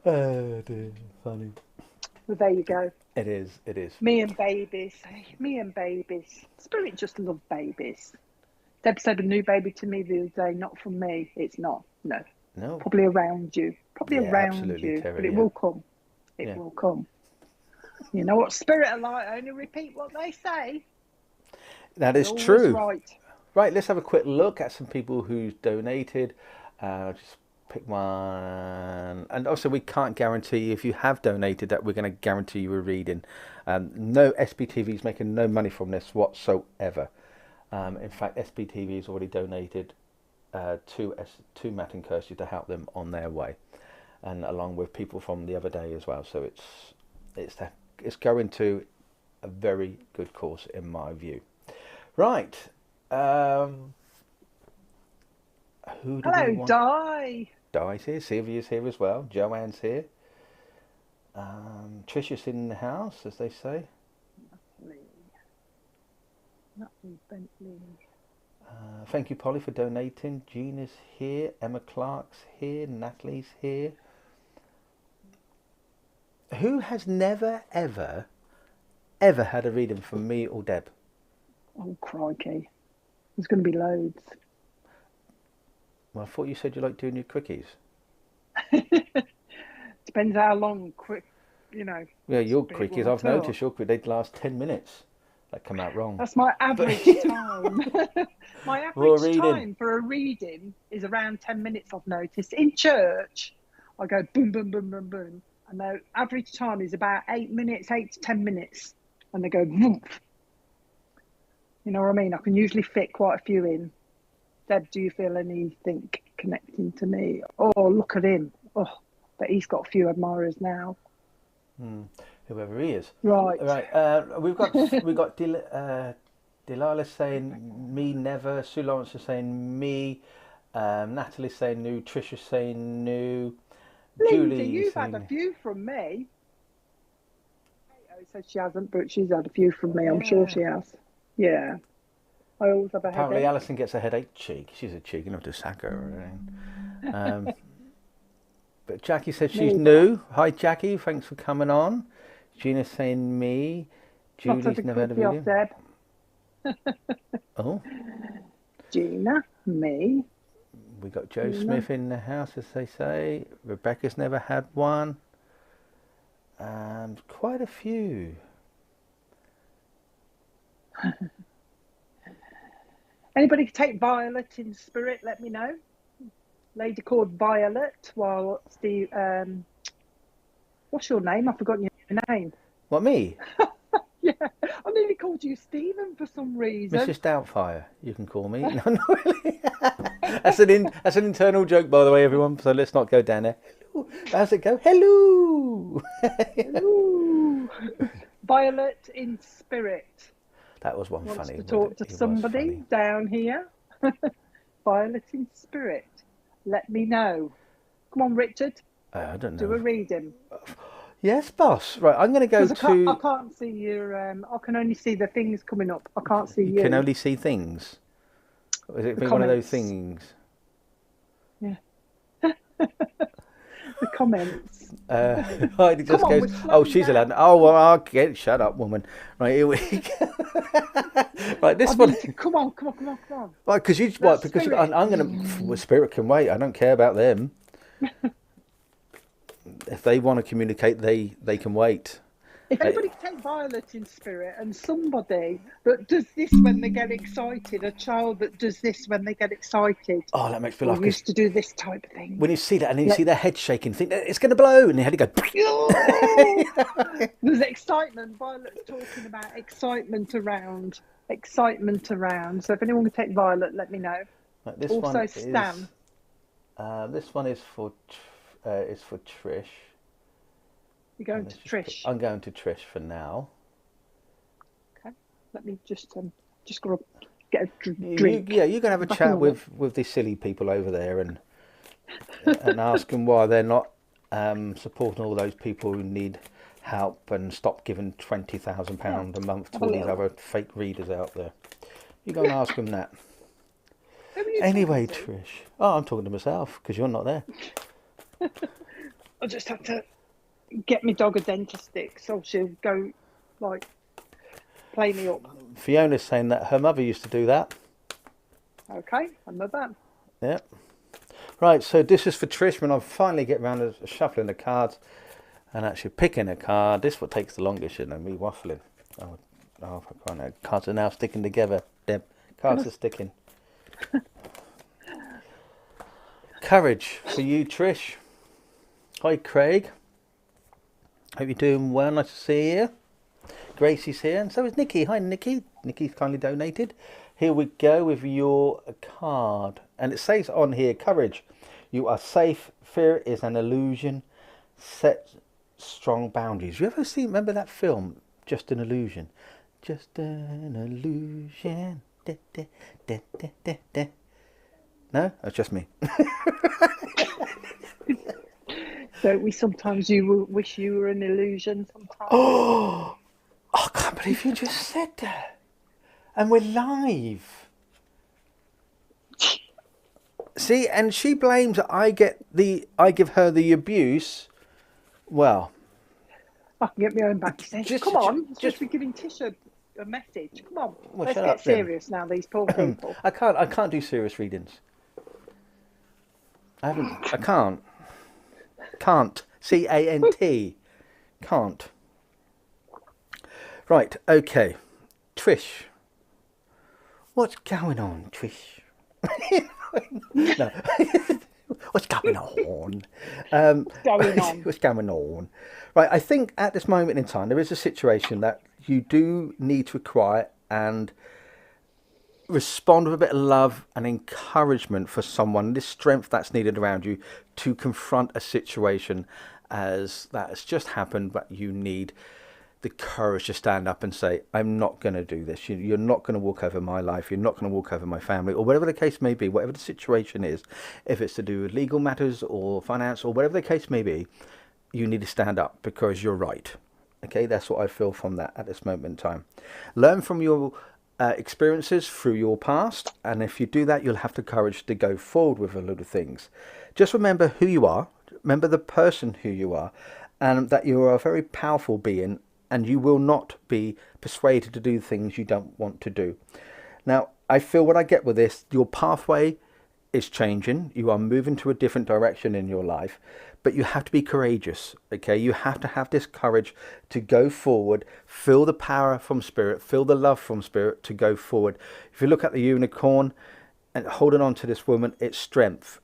Oh dear, funny. Well, there you go. It is. Me and babies. Spirit just love babies. Deb said a new baby to me the other day, not from me. It's not. No. Probably around you. Around you. Terry, but it will come. It will come. You know what Spirit are like? Only repeat what they say. That is true. Right, let's have a quick look at some people who's donated. Just pick one. And also, we can't guarantee if you have donated that we're going to guarantee you a reading. No, SBTV is making no money from this whatsoever. In fact, SBTV has already donated to Matt and Kirsty to help them on their way, and along with people from the other day as well. So it's going to a very good cause in my view. Right. Who do we want? Di. Di's here. Sylvia's here as well. Joanne's here. Trisha's in the house, as they say. Natalie Bentley. Thank you, Polly, for donating. Gina's here. Emma Clark's here. Natalie's here. Who has never, ever had a reading from me or Deb? Oh, crikey. There's going to be loads. Well, I thought you said you like doing your quickies. Depends how long, quick, you know. Yeah, your quickies, I've noticed your quickies, they'd last 10 minutes. That come out wrong. That's my average time. My average time for a reading is around 10 minutes, I've noticed. In church, I go boom, boom, boom, boom, boom. And the average time is about 8 minutes, 8 to 10 minutes. And they go, whoomp. You know what I mean? I can usually fit quite a few in. Deb, do you feel anything connecting to me? Oh, look at him. Oh, but he's got a few admirers now. Whoever he is. Right. We've got Delilah saying me never. Sue Lawrence is saying me. Natalie's saying no. Trisha's saying no. Lindsay, Julie, you've had a few from me. Says she hasn't, but she's had a few from me. I'm sure she has. Yeah. I always have a Apparently headache. Alison gets a headache. Cheek. She's a cheek. You don't have to sack her or anything. But Jackie says she's new. Hi Jackie, thanks for coming on. Gina's saying me. Julie's never had a video. Oh. Gina, me. We got Joe Smith in the house, as they say. Rebecca's never had one. Quite a few. Anybody take Violet in spirit? Let me know. Lady called Violet. While Steve, what's your name? I've forgotten your name. What, me? Yeah, I nearly called you Stephen for some reason. Mrs. Doubtfire, you can call me. No, not really. That's an internal joke, by the way, everyone. So let's not go down there. Hello. How's it go? Hello. Hello. Violet in spirit. That was one Wants funny. to talk to somebody down here. Violet in spirit. Let me know. Come on, Richard. I don't know. Do a reading. Yes, boss. Right, I'm going to go to... I can't see your... I can only see the things coming up. I can't see you. You can only see things? Or is it one of those things? Yeah. The comments. Heidi just goes, oh, she's allowed. Oh, well, I'll get... Shut up, woman. Right, here we go. Right, this one... Come on. Right, because you... What? Because I'm going to... Well, spirit can wait. I don't care about them. If they want to communicate, they can wait. If anybody can take Violet in spirit and somebody that does this when they get excited, a child that does this when they get excited. Oh, that makes me laugh. Used to do this type of thing. When you see that and then you see their head shaking, think it's going to blow, and your head go. There's excitement. Violet's talking about excitement around. So if anyone can take Violet, let me know. Right, this also, one Stan. This one is for Trish. You're going to Trish. I'm going to Trish for now. Okay. Let me just gotta get a drink. You're going to have a chat with these silly people over there and ask them why they're not supporting all those people who need help and stop giving £20,000 a month to all these other fake readers out there. You're going to ask them that. Anyway, Trish. Oh, I'm talking to myself because you're not there. I just have to get my dog a dentist stick so she'll go, like, play me up. Fiona's saying that her mother used to do that. Okay, I know that. Yeah. Right, so this is for Trish when I finally get round to shuffling the cards and actually picking a card. This is what takes the longest, you know, me waffling. Oh, I can't. Cards are now sticking together. Deb, cards are sticking. Courage for you, Trish. Hi, Craig. Hope you're doing well. Nice to see you. Gracie's here, and so is Nikki. Hi, Nikki. Nikki's kindly donated. Here we go with your card. And it says on here, courage. You are safe. Fear is an illusion. Set strong boundaries. You ever remember that film, Just an Illusion? Just an illusion. Da, da, da, da, da, da. No? That's just me. Don't we sometimes wish you were an illusion sometimes? Oh, I can't believe you just said that. And we're live. See, and she blames I give her the abuse. Well, I can get my own back. Come on, just be giving Tish a message. Come on, well, let's get serious now. These poor people. I can't do serious readings. I can't. Can't. C-A-N-T. Can't. Right, okay. Trish. What's going on, Trish? No. What's going on? What's going on? What's going on? Right, I think at this moment in time there is a situation that you do need to acquire and respond with a bit of love and encouragement for someone, this strength that's needed around you to confront a situation as that has just happened, but you need the courage to stand up and say, I'm not going to do this. You're not going to walk over my life. You're not going to walk over my family, or whatever the case may be, whatever the situation is. If it's to do with legal matters or finance or whatever the case may be, you need to stand up because you're right. Okay, that's what I feel from that at this moment in time. Learn from your experiences through your past, and if you do that, you'll have the courage to go forward with a lot of things. Just remember who you are, remember the person who you are, and that you are a very powerful being, and you will not be persuaded to do things you don't want to do. Now, I feel what I get with this, your pathway is changing. You are moving to a different direction in your life, but you have to be courageous. Okay, you have to have this courage to go forward, feel the power from spirit, feel the love from spirit to go forward. If you look at the unicorn and holding on to this woman, it's strength.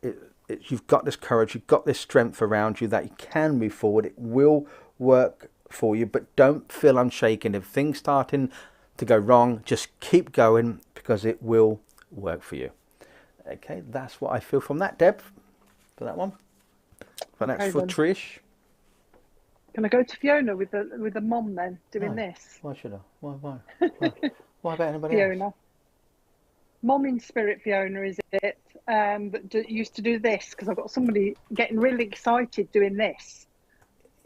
You've got this courage, you've got this strength around you that you can move forward. It will work for you, but don't feel unshaken. If things starting to go wrong, just keep going because it will work for you. Okay, that's what I feel from that, Deb, for that one. But that's Okay, for then. Trish. Can I go to Fiona with the mom then doing this? Why should I? Why about anybody else? Fiona, mom in spirit. Fiona, is it? That used to do this because I've got somebody getting really excited doing this.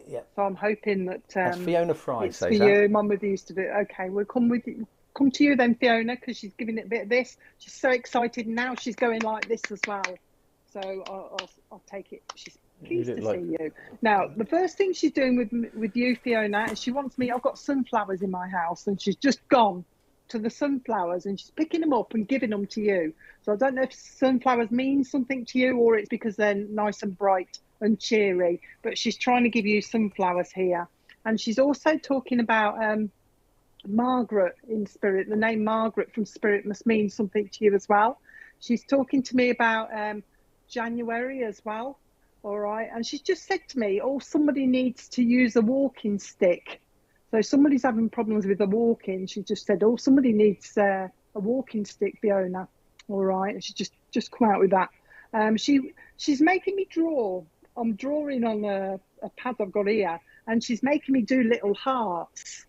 Yeah. So I'm hoping that That's Fiona Fry it's says for that. you. Mum with used to do it. Okay, we'll come to you then, Fiona, because she's giving it a bit of this. She's so excited now. She's going like this as well. So I'll take it. She's pleased to see you. Now, the first thing she's doing with you, Fiona, is she wants me. I've got sunflowers in my house, and she's just gone to the sunflowers and she's picking them up and giving them to you. So I don't know if sunflowers mean something to you or it's because they're nice and bright and cheery, but she's trying to give you sunflowers here. And she's also talking about Margaret in spirit. The name Margaret from spirit must mean something to you as well. She's talking to me about January as well. All right. And she's just said to me, oh, somebody needs to use a walking stick. So somebody's having problems with the walking. She just said, oh, somebody needs a walking stick, Fiona. All right. And she just come out with that. She's making me draw. I'm drawing on a pad I've got here, and she's making me do little hearts.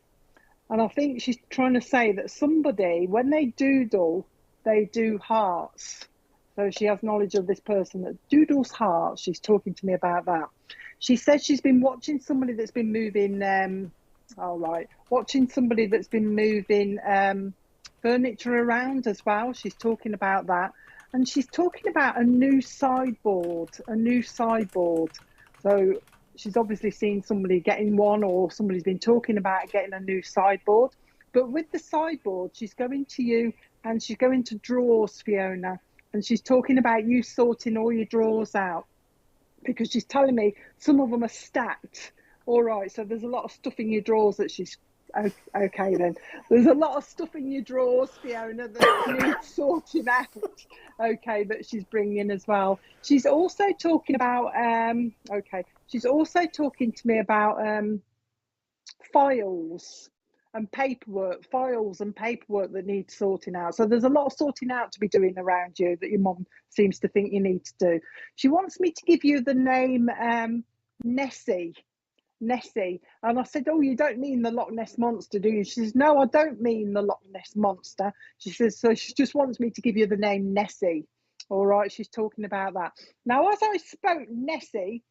And I think she's trying to say that somebody, when they doodle, they do hearts. So she has knowledge of this person that doodles hearts. She's talking to me about that. She says she's been watching somebody that's been moving, watching somebody that's been moving furniture around as well. She's talking about that. And she's talking about a new sideboard. So she's obviously seen somebody getting one, or somebody's been talking about getting a new sideboard. But with the sideboard, she's going to you and she's going to drawers, Fiona. And she's talking about you sorting all your drawers out, because she's telling me some of them are stacked. All right, so there's a lot of stuff in your drawers that she's... Okay then. There's a lot of stuff in your drawers, Fiona, that needs sorting out. Okay, that she's bringing as well. She's also talking about... She's also talking to me about files and paperwork that need sorting out. So there's a lot of sorting out to be doing around you that your mum seems to think you need to do. She wants me to give you the name Nessie. And I said, oh, you don't mean the Loch Ness Monster, do you? She says, no, I don't mean the Loch Ness Monster. She says, so she just wants me to give you the name Nessie. All right, she's talking about that. Now, as I spoke Nessie,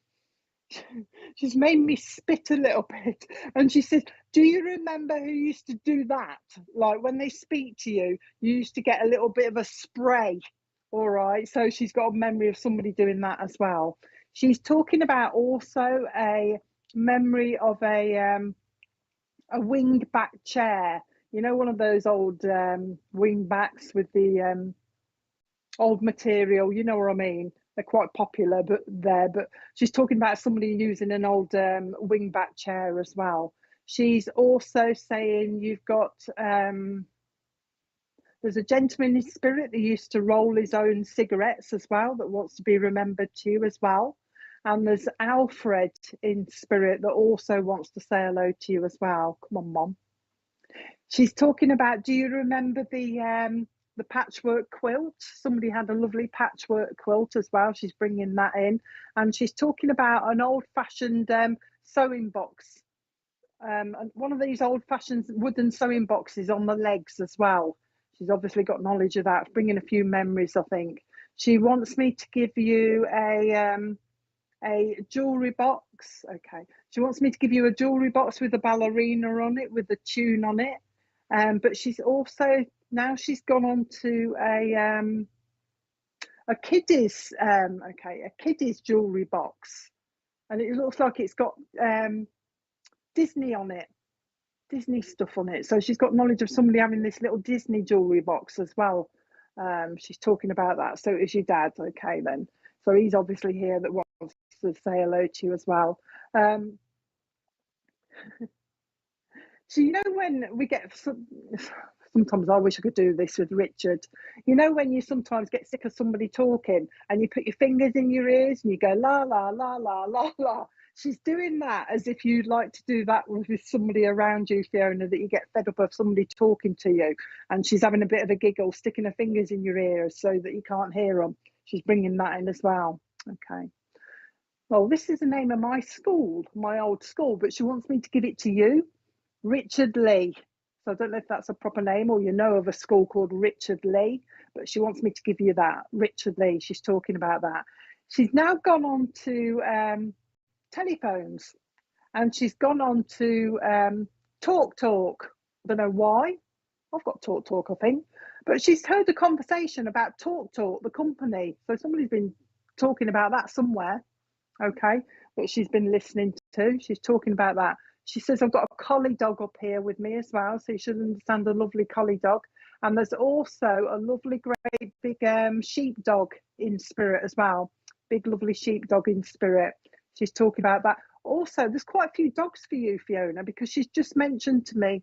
she's made me spit a little bit, and she says, do you remember who used to do that? Like when they speak to you, you used to get a little bit of a spray. All right, so she's got a memory of somebody doing that as well. She's talking about also a memory of a winged back chair, you know, one of those old wing backs with the old material, you know what I mean. They're quite popular, but she's talking about somebody using an old wingback chair as well. She's also saying you've got There's a gentleman in spirit that used to roll his own cigarettes as well, that wants to be remembered to you as well. And there's Alfred in spirit that also wants to say hello to you as well. Come on, Mom. She's talking about, do you remember the patchwork quilt? Somebody had a lovely patchwork quilt as well. She's bringing that in. And she's talking about an old-fashioned sewing box. And one of these old-fashioned wooden sewing boxes on the legs as well. She's obviously got knowledge of that, bringing a few memories, I think. She wants me to give you a jewelry box. Okay. She wants me to give you a jewelry box with a ballerina on it, with a tune on it. But she's also, now she's gone on to a kiddies, a kiddies jewelry box. And it looks like it's got Disney on it, Disney stuff on it. So she's got knowledge of somebody having this little Disney jewelry box as well. She's talking about that. So is your dad. Okay, then. So he's obviously here that wants to say hello to you as well. So, you know, when we get sometimes I wish I could do this with Richard. You know, when you sometimes get sick of somebody talking and you put your fingers in your ears and you go la la la la la la. She's doing that as if you'd like to do that with somebody around you, Fiona, that you get fed up of somebody talking to you, and she's having a bit of a giggle, sticking her fingers in your ears so that you can't hear them. She's bringing that in as well. Okay. Well, this is the name of my school, my old school, but she wants me to give it to you, Richard Lee. So I don't know if that's a proper name or you know of a school called Richard Lee, but she wants me to give you that, Richard Lee. She's talking about that. She's now gone on to telephones, and she's gone on to Talk. I don't know why. I've got Talk, I think. But she's heard a conversation about Talk, the company. So somebody's been talking about that somewhere. Okay, that she's been listening to. She's talking about that. She says, I've got a collie dog up here with me as well. So you should understand a lovely collie dog. And there's also a lovely, great big sheepdog in spirit as well. Big, lovely sheepdog in spirit. She's talking about that. Also, there's quite a few dogs for you, Fiona, because she's just mentioned to me,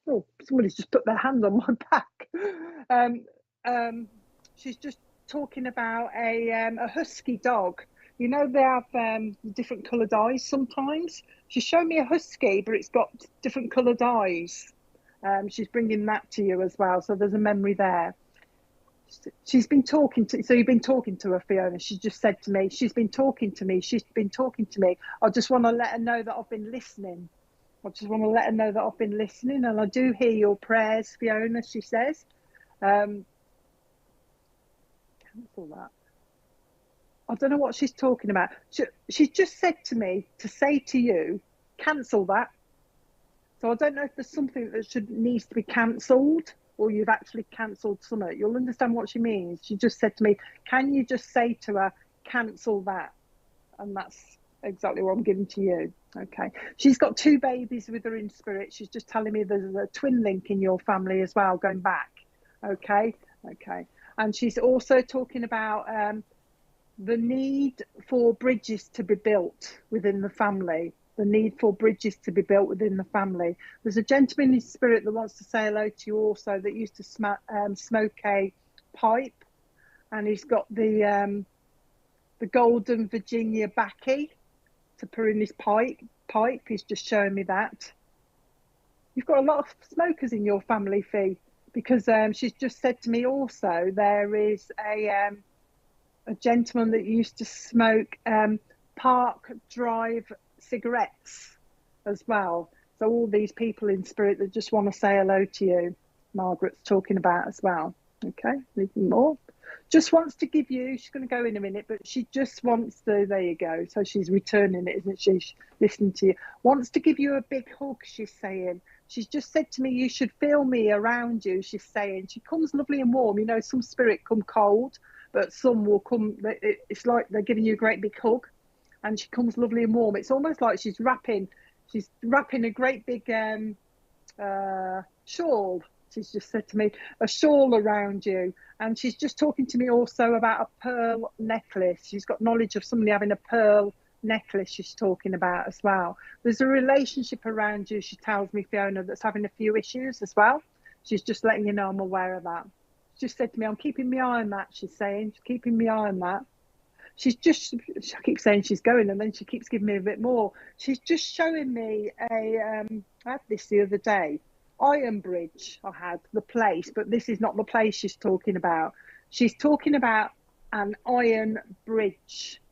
oh, somebody's just put their hand on my back. She's just talking about a husky dog. You know, they have different coloured eyes sometimes. She's shown me a husky, but it's got different coloured eyes. She's bringing that to you as well. So there's a memory there. She's been talking to, so you've been talking to her, Fiona. She just said to me, she's been talking to me. She's been talking to me. I just want to let her know that I've been listening. I just want to let her know that I've been listening, and I do hear your prayers, Fiona, she says. Cancel that. I don't know what she's talking about. She's just said to me to say to you, cancel that. So I don't know if there's something that needs to be cancelled, or you've actually cancelled something. You'll understand what she means. She just said to me, can you just say to her, cancel that? And that's exactly what I'm giving to you. Okay. She's got 2 babies with her in spirit. She's just telling me there's a twin link in your family as well, going back. Okay. Okay. And she's also talking about the need for bridges to be built within the family. The need for bridges to be built within the family. There's a gentleman in spirit that wants to say hello to you also, that used to smoke a pipe, and he's got the golden Virginia backy to put in his pipe. He's just showing me that. You've got a lot of smokers in your family, Fee, because she's just said to me also there is a gentleman that used to smoke Park Drive cigarettes as well. So all these people in spirit that just want to say hello to you, Margaret's talking about as well. Okay, anything more? Just wants to give you, she's going to go in a minute, but she just wants to, there you go. So she's returning it, isn't she? She's listening to you. Wants to give you a big hug, she's saying. She's just said to me, you should feel me around you, she's saying. She comes lovely and warm. You know, some spirit come cold, but some will come, it's like they're giving you a great big hug. And she comes lovely and warm. It's almost like she's wrapping a great big shawl. She's just said to me, a shawl around you. And she's just talking to me also about a pearl necklace. She's got knowledge of somebody having a pearl necklace she's talking about as well. There's a relationship around you, she tells me, Fiona, that's having a few issues as well. She's just letting you know I'm aware of that. She just said to me, I'm keeping my eye on that, she's saying. She's keeping my eye on that. She's just, I keep saying she's going, and then she keeps giving me a bit more. She's just showing me I had this the other day. Iron Bridge, I had the place, but this is not the place she's talking about. She's talking about an iron bridge.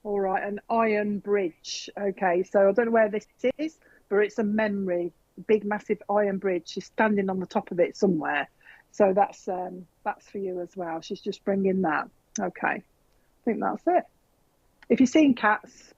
All right, an iron bridge. Okay, so I don't know where this is, but it's a memory, big, massive iron bridge. She's standing on the top of it somewhere. So that's for you as well. She's just bringing that. Okay, I think that's it. If you're seeing cats,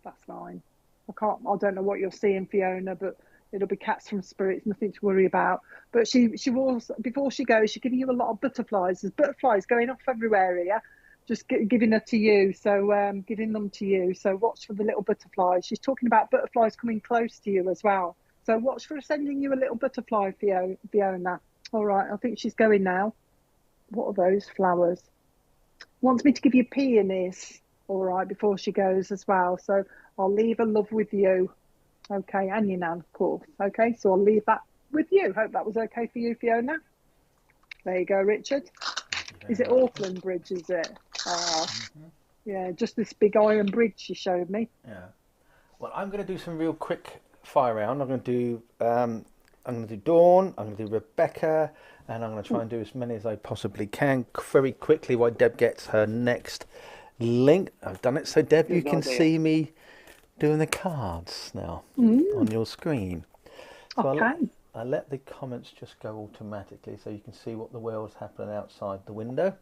that's fine. I don't know what you're seeing, Fiona, but it'll be cats from spirits, nothing to worry about. But she was, before she goes, she's giving you a lot of butterflies. There's butterflies going off everywhere here, just giving her to you. So giving them to you. So watch for the little butterflies. She's talking about butterflies coming close to you as well. So watch for sending you a little butterfly, Fiona. All right, I think she's going now. What are those flowers? Wants me to give you peonies, all right, before she goes as well. So I'll leave her love with you. Okay, and your nan, of course. Okay, so I'll leave that with you. Hope that was okay for you, Fiona. There you go, Richard. Is it Auckland Bridge, is it? Yeah, just this big iron bridge she showed me. Yeah. Well, I'm going to do some real quick fire round. I'm going to do Dawn, I'm going to do Rebecca, and I'm going to try and do as many as I possibly can very quickly while Deb gets her next link. I've done it so Deb, you can see me doing the cards now on your screen. So Okay. I let the comments just go automatically so you can see what the world's happening outside the window.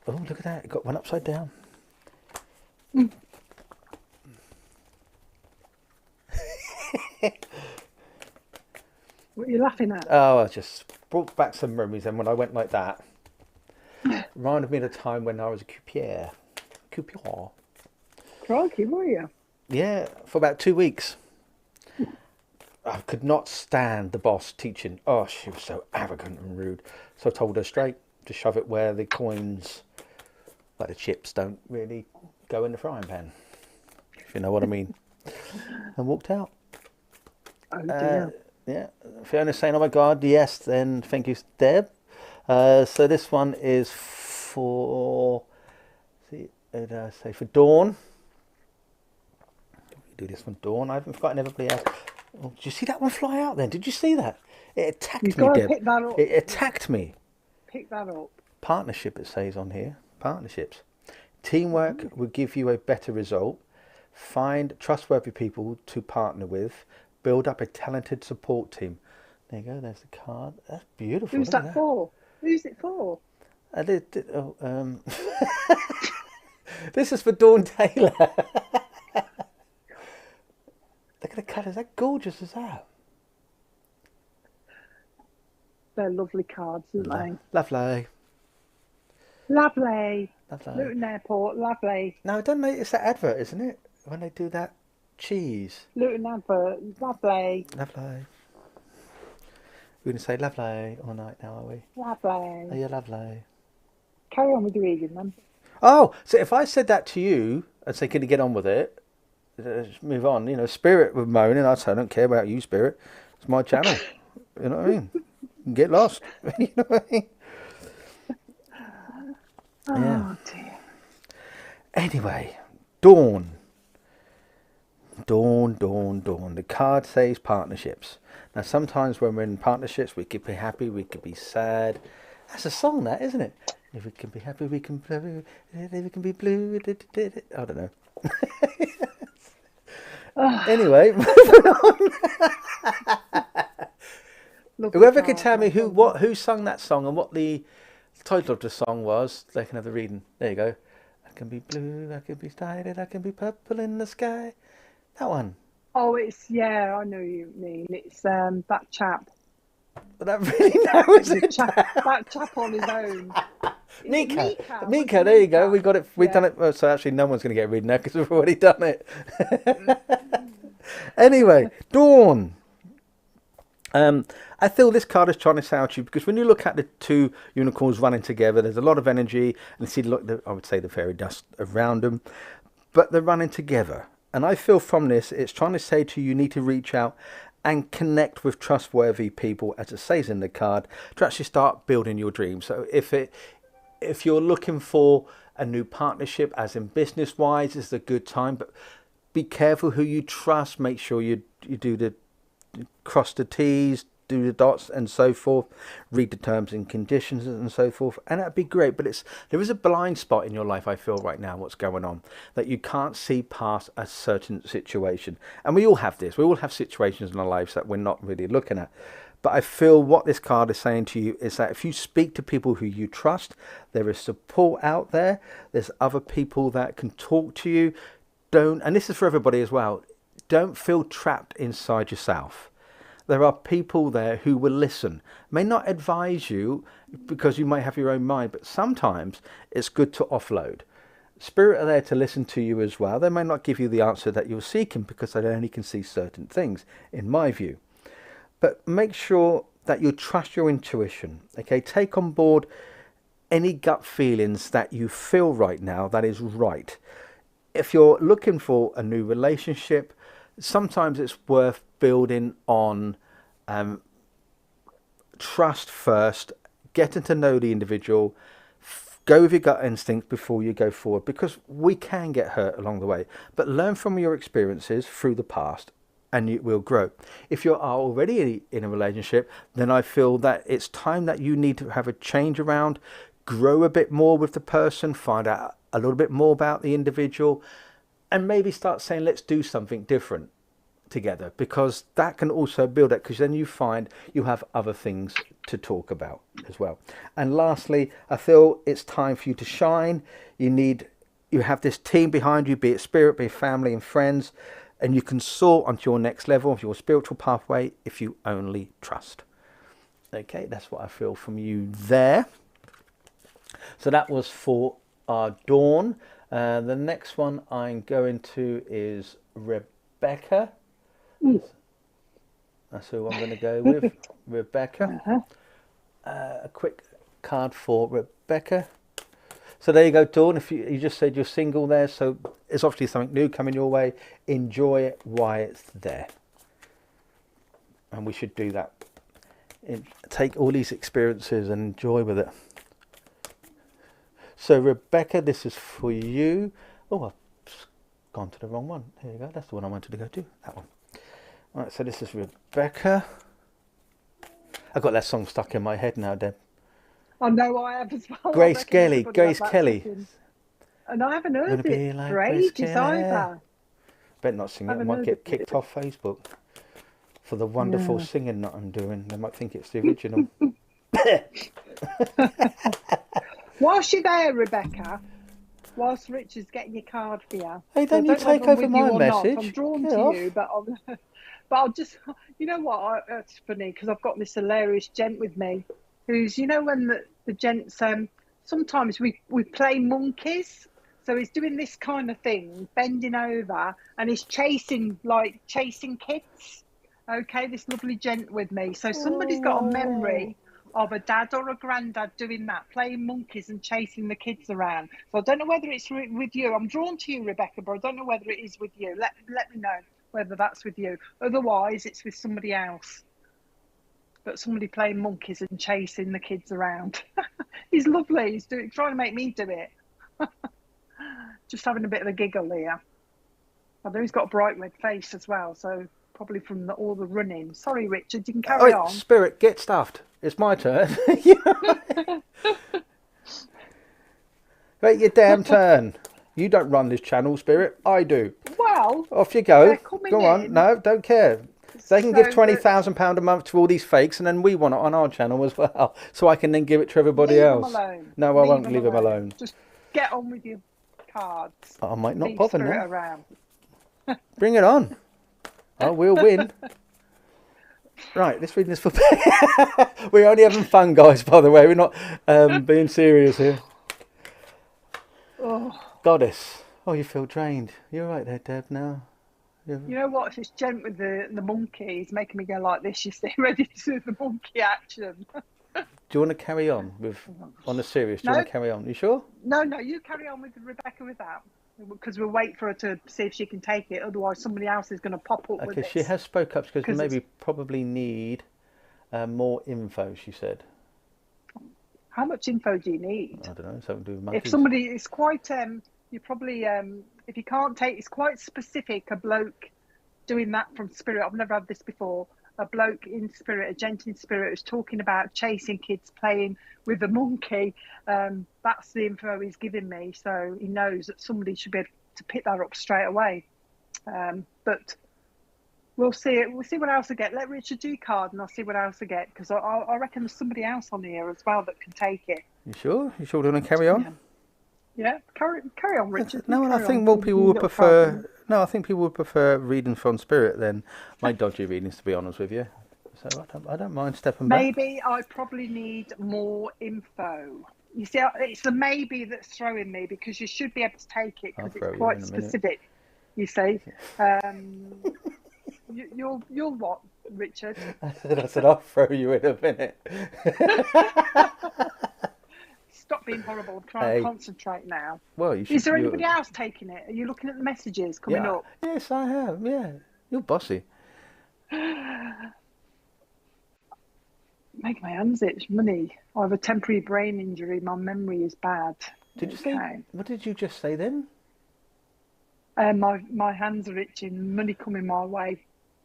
Oh, look at that, it got one upside down. What are you laughing at? Oh, I just brought back some memories, and when I went like that, reminded me of the time when I was a coupier. Crikey, were you? Yeah, for about 2 weeks. I could not stand the boss teaching. Oh, she was so arrogant and rude. So I told her straight to shove it where the coins, like the chips, don't really go in the frying pan, if you know what I mean. And walked out. Oh dear. Yeah, Fiona's saying, oh my God, yes, then thank you, Deb. So this one is for, for Dawn. Do this one, Dawn. I haven't forgotten everybody else. Oh, did you see that one fly out then? Did you see that? It attacked You've me, got to Deb. pick that up. It attacked me. Pick that up. Partnership, it says on here. Partnerships. Teamwork will give you a better result. Find trustworthy people to partner with. Build up a talented support team. There you go, there's the card. That's beautiful. Who's that for? Who's it for? This is for Dawn Taylor. Look at the colours, how gorgeous is that? They're lovely cards, aren't they? Lovely. Lovely. Lovely. Luton Airport, lovely. No, don't they? It's that advert, isn't it? When they do that cheese. Luton Advert, lovely. Lovely. We're going to say lovely all night now, are we? Lovely. Are you lovely? Carry on with your reading then. Oh, so if I said that to you and say, can you get on with it? Just move on. You know, Spirit would moan and I'd say, I don't care about you, Spirit. It's my channel. You know what I mean? Get lost. You know what I mean? Oh dear. Anyway, Dawn. The card says partnerships. Now, sometimes when we're in partnerships, we could be happy, we could be sad. That's a song, that, isn't it? If we can be happy, we can be blue. I don't know. Anyway, moving on. Whoever could tell me who sung that song and what the title of the song was, they can have the reading. There you go. I can be blue, I can be started, I can be purple in the sky. That one. Oh, I know you mean. It's that chap. But that really knows it. That chap on his own. Mika, there you go. We got it. We've done it. Well, so actually, no one's going to get a reading now because we've already done it. Anyway, Dawn. I feel this card is trying to sound to you because when you look at the two unicorns running together, there's a lot of energy, and you see, I would say, the fairy dust around them, but they're running together. And I feel from this, it's trying to say to you, you need to reach out and connect with trustworthy people, as it says in the card, to actually start building your dream. So if you're looking for a new partnership, as in business wise, it's a good time, but be careful who you trust. Make sure you do the cross the T's, do the dots and so forth, read the terms and conditions and so forth, and that'd be great. But there is a blind spot in your life, I feel, right now, what's going on, that you can't see past a certain situation. And we all have this. We all have situations in our lives that we're not really looking at. But I feel what this card is saying to you is that if you speak to people who you trust, there is support out there. There's other people that can talk to you. And this is for everybody as well, don't feel trapped inside yourself. There are people there who will listen, may not advise you because you might have your own mind, but sometimes it's good to offload. Spirit are there to listen to you as well. They may not give you the answer that you're seeking because they only can see certain things, in my view. But make sure that you trust your intuition. Okay, take on board any gut feelings that you feel right now that is right. If you're looking for a new relationship, sometimes it's worth building on trust first, getting to know the individual, go with your gut instinct before you go forward, because we can get hurt along the way. But learn from your experiences through the past and you will grow. If you are already in a relationship, then I feel that it's time that you need to have a change around, grow a bit more with the person, find out a little bit more about the individual, and maybe start saying, let's do something different together, because that can also build it, because then you find you have other things to talk about as well. And lastly, I feel it's time for you to shine. You have this team behind you, be it spirit, be it family and friends, and you can soar onto your next level of your spiritual pathway if you only trust. Okay, that's what I feel from you there. So that was for our Dawn. The next one I'm going to is Rebecca. That's who I'm going to go with. Rebecca. A quick card for Rebecca. So there you go, Dawn. If you just said you're single there, so it's obviously something new coming your way. Enjoy it while it's there. And we should do that. Take all these experiences and enjoy with it. So Rebecca, this is for you. Oh, I've gone to the wrong one. Here you go. That's the one I wanted to go to. That one. All right, so this is Rebecca. I've got that song stuck in my head now, Deb. I know I have as well. Grace Kelly. Grace Kelly. And I haven't heard it like for ages either. Better not sing it. I might get kicked off Facebook for the wonderful singing that I'm doing. They might think it's the original. Whilst you're there, Rebecca, whilst Richard's getting your card for you. Hey, don't you take over my message? I'm drawn to you, but I'll just, you know what, it's funny, because I've got this hilarious gent with me, who's, you know, when the gents, sometimes we play monkeys, so he's doing this kind of thing, bending over, and he's chasing kids, okay, this lovely gent with me, so somebody's got a memory of a dad or a granddad doing that, playing monkeys and chasing the kids around. So I don't know whether it's with you. I'm drawn to you, Rebecca, but I don't know whether it is with you. Let me know whether that's with you. Otherwise, it's with somebody else. But somebody playing monkeys and chasing the kids around. He's lovely. He's trying to make me do it. Just having a bit of a giggle here. I know he's got a bright red face as well, so probably from all the running. Sorry, Richard, you can carry on. Spirit, get stuffed. It's my turn. Wait your damn turn. You don't run this channel, Spirit. I do. Well, off you go. Go on. No, don't care. They can give £20,000 a month to all these fakes, and then we want it on our channel as well, so I can then give it to everybody else. No, I won't leave them alone. Just get on with your cards. I might not bother now. Bring it on. Oh, we'll win. Right, let's read this for We're only having fun, guys, by the way. We're not being serious here. Oh. Goddess. Oh, you feel drained. You're right there, Deb, now. You know what? This gent with the monkey is making me go like this, you see, ready to do the monkey action. Do you want to carry on on the serious? Do you want to carry on? You sure? No, you carry on with Rebecca with that. because we'll wait for her to see if she can take it. Otherwise, somebody else is going to pop up with Okay, she this. has spoke up because Because it's, maybe probably need more info, she said. how much info do you need? I don't know, something to do with If monkeys. somebody is quite, you probably, if you can't take, it's quite specific. A bloke doing that from spirit. I've never had this before. A bloke in spirit, a gent in spirit, who's talking about chasing kids, playing with a monkey. That's the info he's giving me, so he knows that somebody should be able to pick that up straight away. But we'll see. We'll see what else I get. Let Richard do card, and I'll see what else I get, because I reckon there's somebody else on here as well that can take it. You sure? You sure want to carry on? Yeah. Yeah, carry on, Richard. No, and I Carry think on. more You people would little card. prefer. No, I think people would prefer reading from spirit than my dodgy readings, to be honest with you. So I don't mind stepping back. Maybe I probably need more info. You see, it's the maybe that's throwing me, because you should be able to take it, I'll because throw it's you quite in a minute. specific. You see, you're what, Richard? I said I'll throw you in a minute. Stop being horrible. I'm trying Hey. to concentrate now. Well, you should. Is there anybody else taking it? Are you looking at the messages coming Yeah. up? Yes, I have. Yeah, you're bossy. Make my hands itch. Money. I have a temporary brain injury. My memory is bad. Did you say? What did you just say then? My hands are itching. Money coming my way.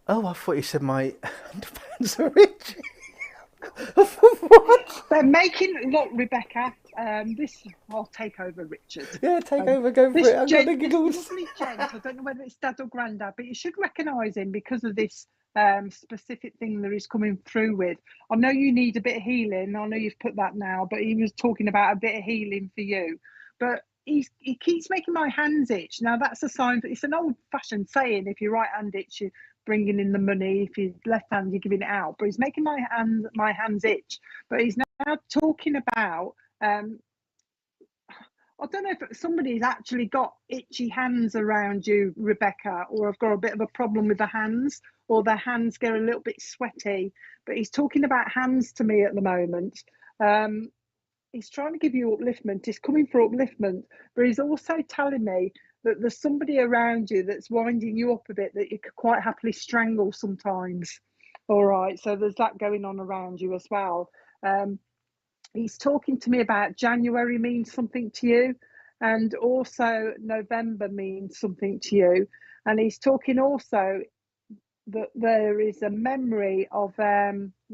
Oh, I thought you said my hands are itchy. What? They're making, look, Rebecca. This, I'll take over, Richard. Yeah, take over, go for it. I've got the This giggles. lovely gent, I don't know whether it's dad or granddad, but you should recognise him because of this specific thing that he's coming through with. I know you need a bit of healing. I know you've put that now, but he was talking about a bit of healing for you. But he keeps making my hands itch. Now that's a sign. It's an old-fashioned saying: if your right hand itch, you're bringing in the money. If your left hand, you're giving it out. But he's making my hands itch. But he's now talking about. I don't know if somebody's actually got itchy hands around you, Rebecca, or I've got a bit of a problem with the hands, or their hands get a little bit sweaty. But he's talking about hands to me at the moment. He's trying to give you upliftment. He's coming for upliftment, but he's also telling me that there's somebody around you that's winding you up a bit that you could quite happily strangle sometimes. All right, so there's that going on around you as well. He's talking to me about January means something to you, and also November means something to you. And he's talking also that there is a memory of,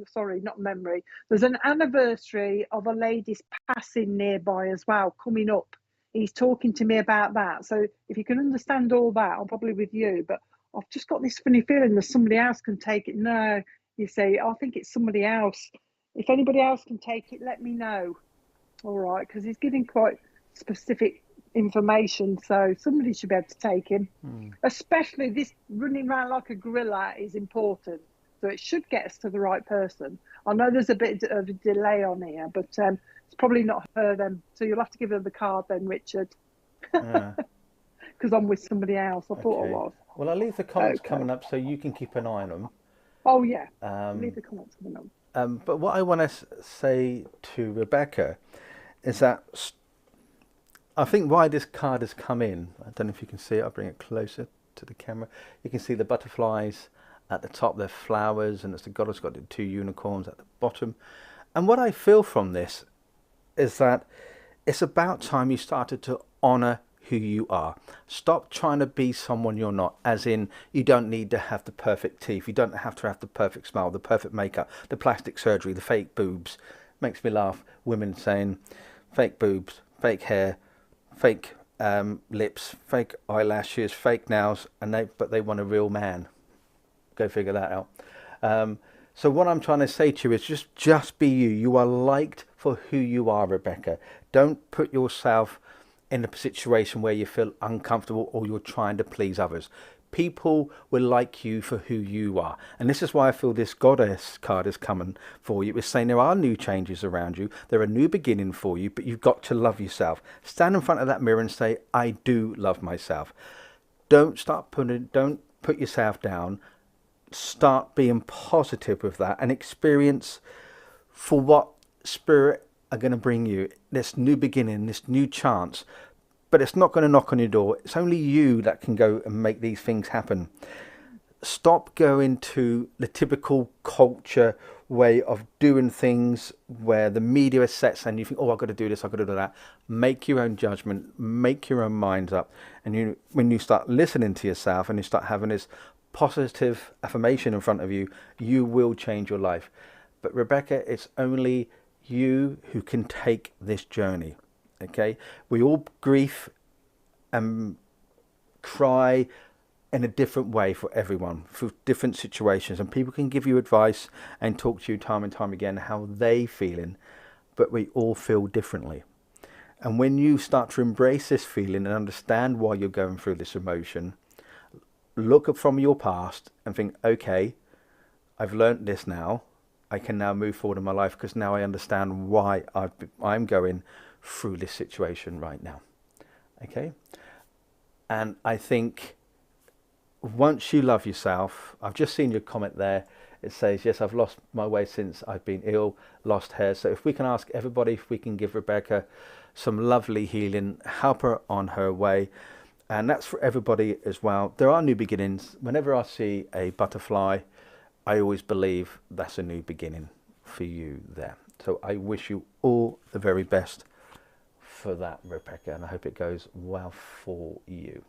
sorry, not memory, there's an anniversary of a lady's passing nearby as well, coming up. He's talking to me about that. So if you can understand all that, I'm probably with you, but I've just got this funny feeling that somebody else can take it. No, you see, I think it's somebody else. If anybody else can take it, let me know. All right, because he's giving quite specific information, so somebody should be able to take him. Especially this running around like a gorilla is important, so it should get us to the right person. I know there's a bit of a delay on here, but it's probably not her then, so you'll have to give her the card then, Richard, because I'm with somebody else. I thought I was. Well, I'll leave the comments coming up so you can keep an eye on them. Oh yeah, leave the comments coming up. But what I want to say to Rebecca is that I think why this card has come in, I don't know if you can see it, I'll bring it closer to the camera. You can see the butterflies at the top, they're flowers, and it's the goddess got the two unicorns at the bottom. And what I feel from this is that it's about time you started to honour who you are. Stop trying to be someone you're not, as in you don't need to have the perfect teeth, you don't have to have the perfect smile, the perfect makeup, the plastic surgery, the fake boobs. Makes me laugh, women saying fake boobs, fake hair, fake lips, fake eyelashes, fake nails, but they want a real man. Go figure that out. So what I'm trying to say to you is just be you. You are liked for who you are, Rebecca. Don't put yourself in a situation where you feel uncomfortable or you're trying to please others. People will like you for who you are. And this is why I feel this goddess card is coming for you. It's saying there are new changes around you. There are new beginnings for you, but you've got to love yourself. Stand in front of that mirror and say, I do love myself. Don't put yourself down. Start being positive with that and experience for what spirit are going to bring you, this new beginning, this new chance. but it's not going to knock on your door. It's only you that can go and make these things happen. Stop going to the typical culture way of doing things where the media sets and you think, oh, I've got to do this, I've got to do that. Make your own judgment, make your own minds up. And when you start listening to yourself and you start having this positive affirmation in front of you, you will change your life. But Rebecca, it's only you who can take this journey. Okay? We all grieve and cry in a different way for everyone, for different situations, and people can give you advice and talk to you time and time again how they feeling, but we all feel differently. And when you start to embrace this feeling and understand why you're going through this emotion, look up from your past and think, okay, I've learnt this now, I can now move forward in my life because now I understand why I'm going through this situation right now. Okay? And I think once you love yourself, I've just seen your comment there. It says, yes, I've lost my way since I've been ill, lost hair. So if we can ask everybody if we can give Rebecca some lovely healing, help her on her way. And that's for everybody as well. There are new beginnings. Whenever I see a butterfly, I always believe that's a new beginning for you there. So I wish you all the very best for that, Rebecca, and I hope it goes well for you.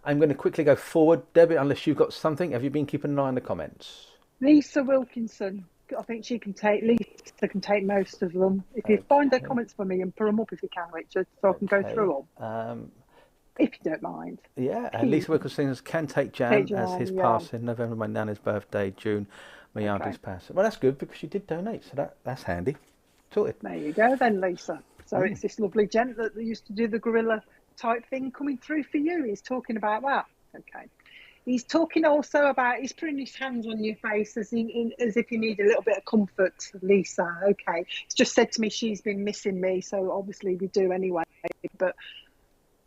I'm going to quickly go forward. Debbie, unless you've got something, have you been keeping an eye on the comments? Lisa Wilkinson. I think Lisa can take most of them. If you find their comments for me and put them up if you can, Richard, so I can go through them. If you don't mind. Yeah, and Lisa Wilkinson can take Jan as his passing. November, my nana's birthday. June, my auntie's passing. Well, that's good because she did donate, so that's handy. Sorted. There you go then, Lisa. So it's this lovely gent that used to do the gorilla type thing coming through for you. He's talking about that. Okay. He's talking also about, he's putting his hands on your face as if you need a little bit of comfort, Lisa. Okay. He's just said to me she's been missing me, so obviously we do anyway. But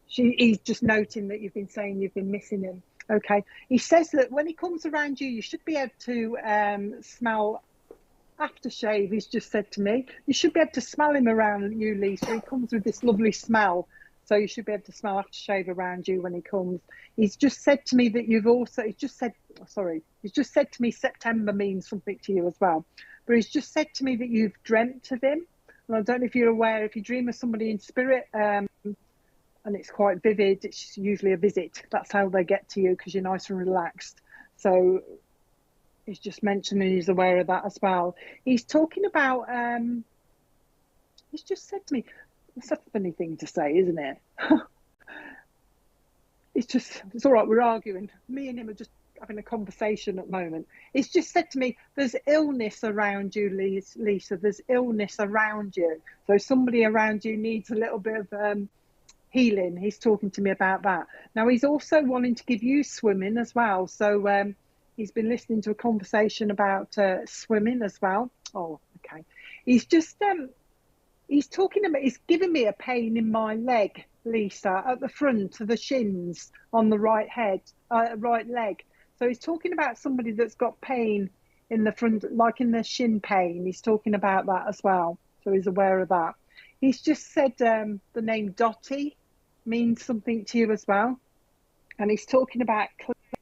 he's just noting that you've been saying you've been missing him. Okay. He says that when he comes around you, you should be able to smell aftershave. He's just said to me, you should be able to smell him around you, Lisa. He comes with this lovely smell. So you should be able to smell aftershave around you when he comes. He's just said to me that he's just said to me September means something to you as well. But he's just said to me that you've dreamt of him. And I don't know if you're aware, if you dream of somebody in spirit, and it's quite vivid, it's usually a visit. That's how they get to you, because you're nice and relaxed. So he's just mentioning he's aware of that as well. He's talking about, he's just said to me, it's a funny thing to say, isn't it? It's all right, we're arguing. Me and him are just having a conversation at the moment. He's just said to me, there's illness around you, Lisa. There's illness around you. So somebody around you needs a little bit of healing. He's talking to me about that. Now, he's also wanting to give you swimming as well. So he's been listening to a conversation about swimming as well. Oh, okay. He's just... he's giving me a pain in my leg, Lisa, at the front of the shins on the right leg. So he's talking about somebody that's got pain in the front, like in the shin pain. He's talking about that as well. So he's aware of that. He's just said the name Dottie means something to you as well. And he's talking about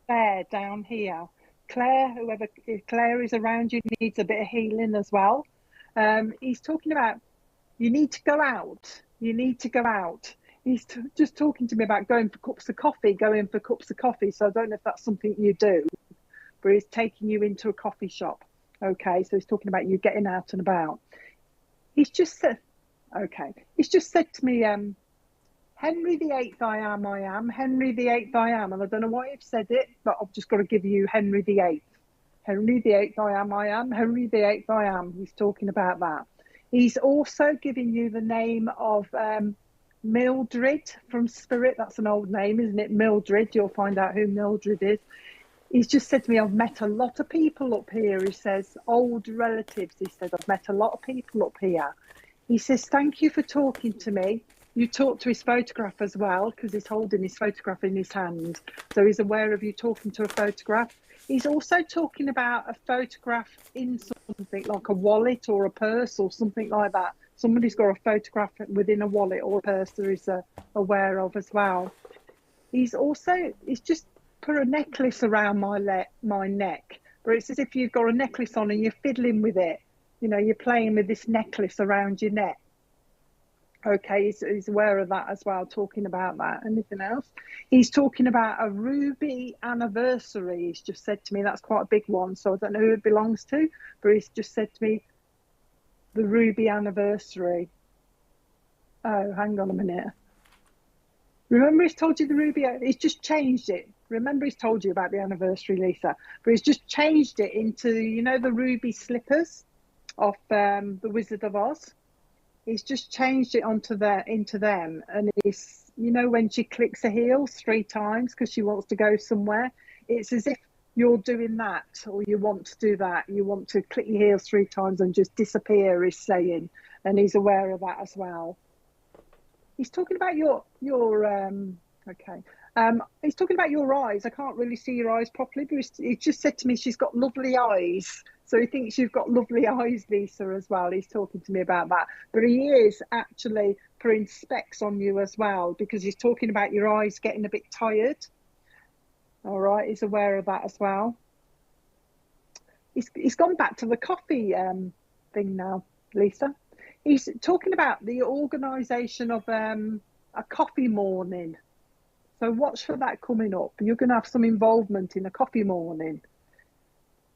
Claire down here. Whoever Claire is around you needs a bit of healing as well. He's talking about you need to go out. You need to go out. He's just talking to me about going for cups of coffee. So I don't know if that's something you do, but he's taking you into a coffee shop. Okay, so he's talking about you getting out and about. He's just said to me, Henry VIII I am, Henry VIII I am. And I don't know why you've said it, but I've just got to give you Henry VIII. Henry VIII I am, Henry VIII I am. He's talking about that. He's also giving you the name of Mildred from Spirit. That's an old name, isn't it? Mildred. You'll find out who Mildred is. He's just said to me, I've met a lot of people up here. He says, old relatives. He said, I've met a lot of people up here. He says, thank you for talking to me. You talked to his photograph as well, because he's holding his photograph in his hand. So he's aware of you talking to a photograph. He's also talking about a photograph in something like a wallet or a purse or something like that. Somebody's got a photograph within a wallet or a purse there is aware of as well. He's just put a necklace around my neck, but it's as if you've got a necklace on and you're fiddling with it. You know, you're playing with this necklace around your neck. Okay, he's aware of that as well, talking about that. Anything else? He's talking about a ruby anniversary. He's just said to me, that's quite a big one, so I don't know who it belongs to, but he's just said to me, the ruby anniversary. Oh, hang on a minute. Remember he's told you the ruby, he's just changed it. Remember he's told you about the anniversary, Lisa, but he's just changed it into, you know, the ruby slippers of the Wizard of Oz. He's just changed it into them, and it's, you know, when she clicks her heels 3 times because she wants to go somewhere, it's as if you're doing that, or you want to do that. You want to click your heels 3 times and just disappear, he's saying, and he's aware of that as well. He's talking about your okay. He's talking about your eyes. I can't really see your eyes properly, but he just said to me she's got lovely eyes. So he thinks you've got lovely eyes, Lisa, as well. He's talking to me about that. But he is actually putting specs on you as well, because he's talking about your eyes getting a bit tired. All right, he's aware of that as well. He's gone back to the coffee thing now, Lisa. He's talking about the organisation of a coffee morning. So watch for that coming up. You're going to have some involvement in a coffee morning.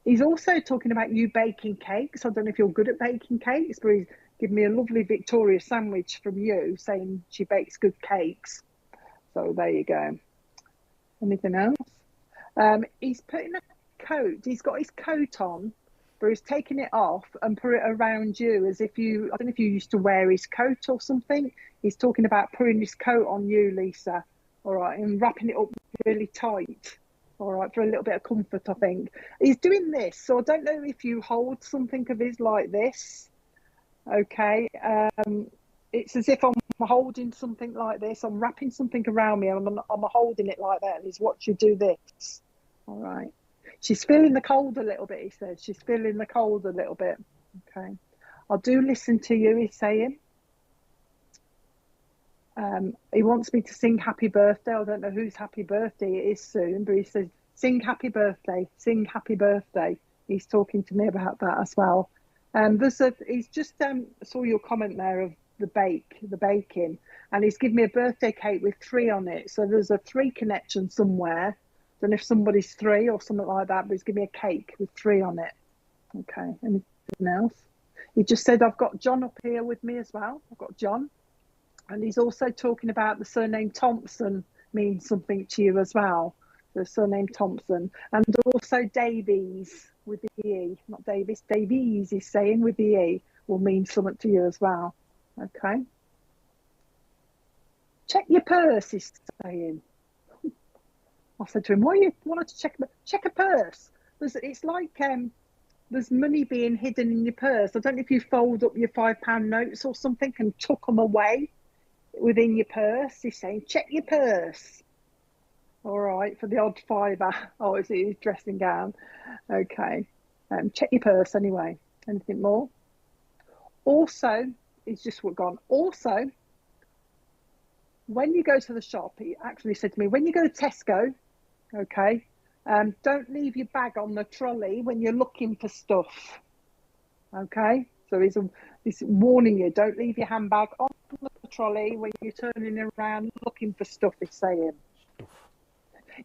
He's also talking about you baking cakes. I don't know if you're good at baking cakes, but he's given me a lovely Victoria sandwich from you saying she bakes good cakes. So there you go. Anything else? He's putting a coat. He's got his coat on, but he's taking it off and put it around you as if you, I don't know if you used to wear his coat or something. He's talking about putting his coat on you, Lisa. All right, and wrapping it up really tight. All right, for a little bit of comfort, I think. He's doing this, so I don't know if you hold something of his like this. Okay, it's as if I'm holding something like this. I'm wrapping something around me, and I'm holding it like that, and he's watched you do this. All right. She's feeling the cold a little bit, he says. She's feeling the cold a little bit. Okay. I do listen to you, he's saying. He wants me to sing happy birthday. I don't know whose happy birthday it is soon, but he says, sing happy birthday, sing happy birthday. He's talking to me about that as well. He's just saw your comment there of the baking, and he's given me a birthday cake with 3 on it. So there's a 3 connection somewhere. Don't know if somebody's 3 or something like that, but he's given me a cake with 3 on it. Okay, anything else? He just said, I've got John up here with me as well. I've got John. And he's also talking about the surname Thompson means something to you as well. The surname Thompson. And also Davies with the E. Not Davis, Davies is saying with the E will mean something to you as well. Okay. Check your purse, he's saying. I said to him, why you wanted to check a purse? It's like there's money being hidden in your purse. I don't know if you fold up your £5 notes or something and tuck them away within your purse. He's saying, check your purse. All right, for the odd £5. Oh, it's his dressing gown. Okay. Check your purse anyway. Anything more? Also, he's just gone. Also, when you go to the shop, he actually said to me, when you go to Tesco, okay, don't leave your bag on the trolley when you're looking for stuff. Okay, so he's warning you, don't leave your handbag on the trolley when you're turning around looking for stuff, he's saying.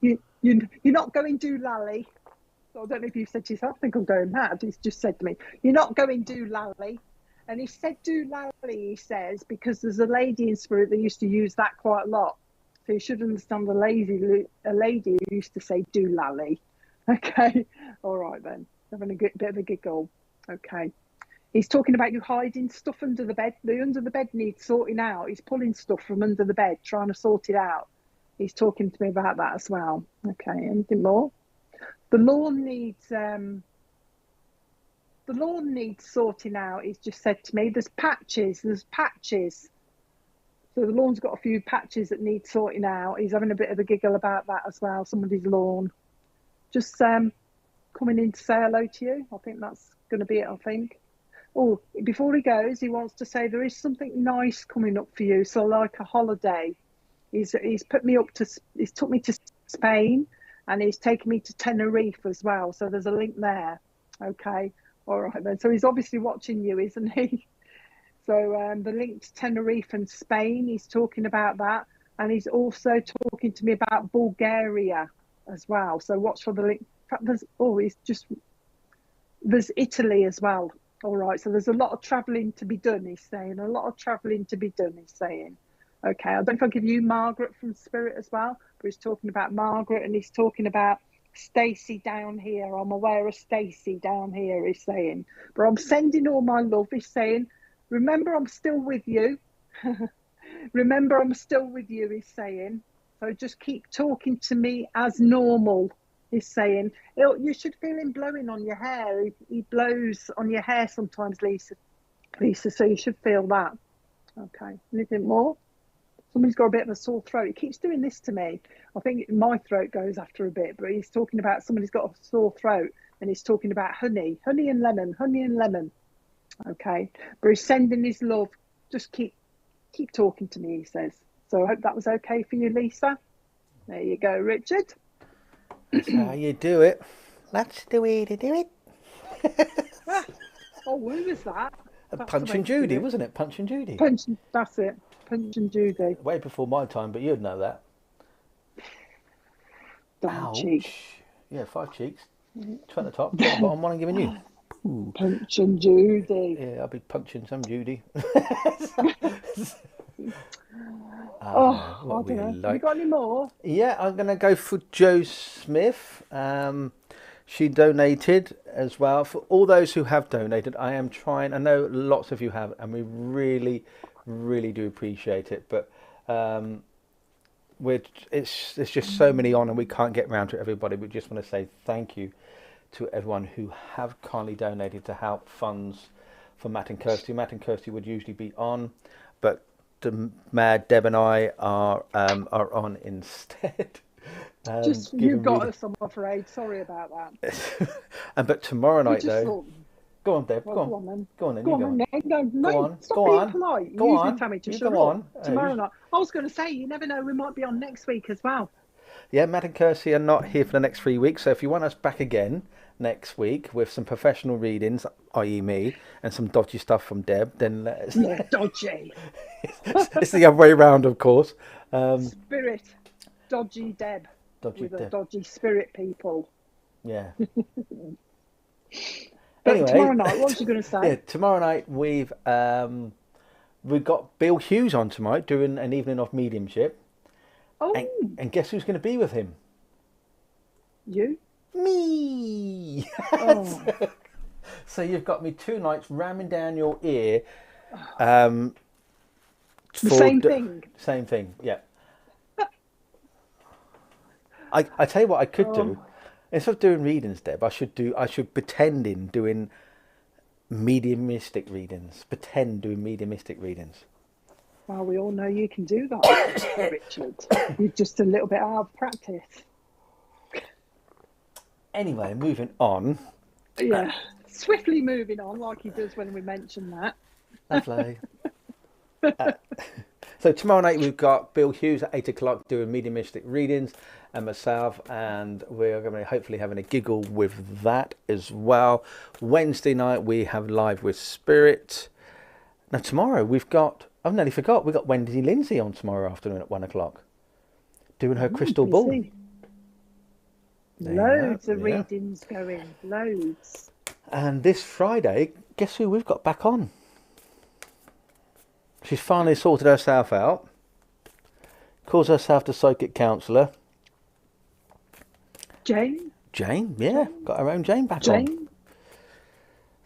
You're not going doolally. So I don't know if you said to yourself, I think I'm going mad. He's just said to me, you're not going doolally. And he said doolally, he says, because there's a lady in Spirit that used to use that quite a lot. So you should understand a lady who used to say doolally. Okay, all right then. Having a bit of a giggle. Okay. He's talking about you hiding stuff under the bed. The under the bed needs sorting out. He's pulling stuff from under the bed, trying to sort it out. He's talking to me about that as well. Okay, anything more? The lawn needs sorting out, he's just said to me. There's patches. So the lawn's got a few patches that need sorting out. He's having a bit of a giggle about that as well, somebody's lawn. Just coming in to say hello to you. I think that's going to be it, I think. Oh, before he goes, he wants to say there is something nice coming up for you. So, like a holiday. He's put me up to. He's took me to Spain, and he's taken me to Tenerife as well. So there's a link there. Okay, all right then. So he's obviously watching you, isn't he? So the link to Tenerife and Spain. He's talking about that, and he's also talking to me about Bulgaria as well. So watch for the link. In fact, there's Italy as well. All right, so there's a lot of travelling to be done, he's saying. A lot of travelling to be done, he's saying. Okay, I don't know if I'll give you Margaret from Spirit as well, but he's talking about Margaret, and he's talking about Stacey down here. I'm aware of Stacey down here, he's saying. But I'm sending all my love, he's saying. Remember, I'm still with you. Remember, I'm still with you, he's saying. So just keep talking to me as normal. He's saying, you should feel him blowing on your hair. He blows on your hair sometimes, Lisa, so you should feel that. Okay, anything more? Somebody's got a bit of a sore throat. He keeps doing this to me. I think my throat goes after a bit, but he's talking about somebody's got a sore throat, and he's talking about honey and lemon. Okay, but he's sending his love. Just keep talking to me, he says. So I hope that was okay for you, Lisa. There you go, Richard. That's how you do it. That's the way to do it. Oh, who was that? Punch and Judy, wasn't it? Punch and Judy. That's it. Punch and Judy. Way before my time, but you'd know that. Damn cheek. Yeah, 5 cheeks. 2 at the top, 2 at the bottom, one I'm giving you. Ooh. Punch and Judy. Yeah, I'll be punching some Judy. I don't know. Like. Have you got any more? Yeah, I'm going to go for Jo Smith. She donated as well. For all those who have donated, I am trying. I know lots of you have, and we really, really do appreciate it. But it's just so many on, and we can't get round to everybody. We just want to say thank you to everyone who have kindly donated to help funds for Matt and Kirsty. Matt and Kirsty would usually be on, but the Mad Deb and I are on instead. Just you got us, I'm afraid. Sorry about that. But tomorrow night though. Go on, Deb. Go on then. Go on. No, stop being polite. You usually tell me to shut up. Tomorrow night. I was going to say, you never know, we might be on next week as well. Yeah, Matt and Kirsty are not here for the next 3 weeks, so if you want us back again next week with some professional readings, i.e. me, and some dodgy stuff from Deb, then let us know. Yeah, dodgy. It's the other way around, of course. Spirit. Dodgy Deb. A dodgy spirit people. Yeah. But anyway, tomorrow night, what was you going to say? Yeah, tomorrow night we've got Bill Hughes on tonight doing an evening of mediumship. Oh. And guess who's going to be with him? You? Me. Oh. So you've got me 2 nights ramming down your ear. The same thing. Same thing. Yeah. I tell you what I could do. Instead of doing readings, Deb, I should pretend in doing mediumistic readings. Pretend doing mediumistic readings. Well, we all know you can do that, Richard. You're just a little bit out of practice. Anyway, moving on. Yeah, swiftly moving on, like he does when we mention that. Lovely. So tomorrow night we've got Bill Hughes at 8 o'clock doing mediumistic readings, and myself, and we're going to be hopefully having a giggle with that as well. Wednesday night we have Live with Spirit. Now tomorrow we've got, I've nearly forgot, we've got Wendy Lindsay on tomorrow afternoon at 1 o'clock doing her crystal ball. Loads of readings going, loads. And this Friday, guess who we've got back on? She's finally sorted herself out. Calls herself the psychic counsellor. Jane, yeah. Got her own Jane back on.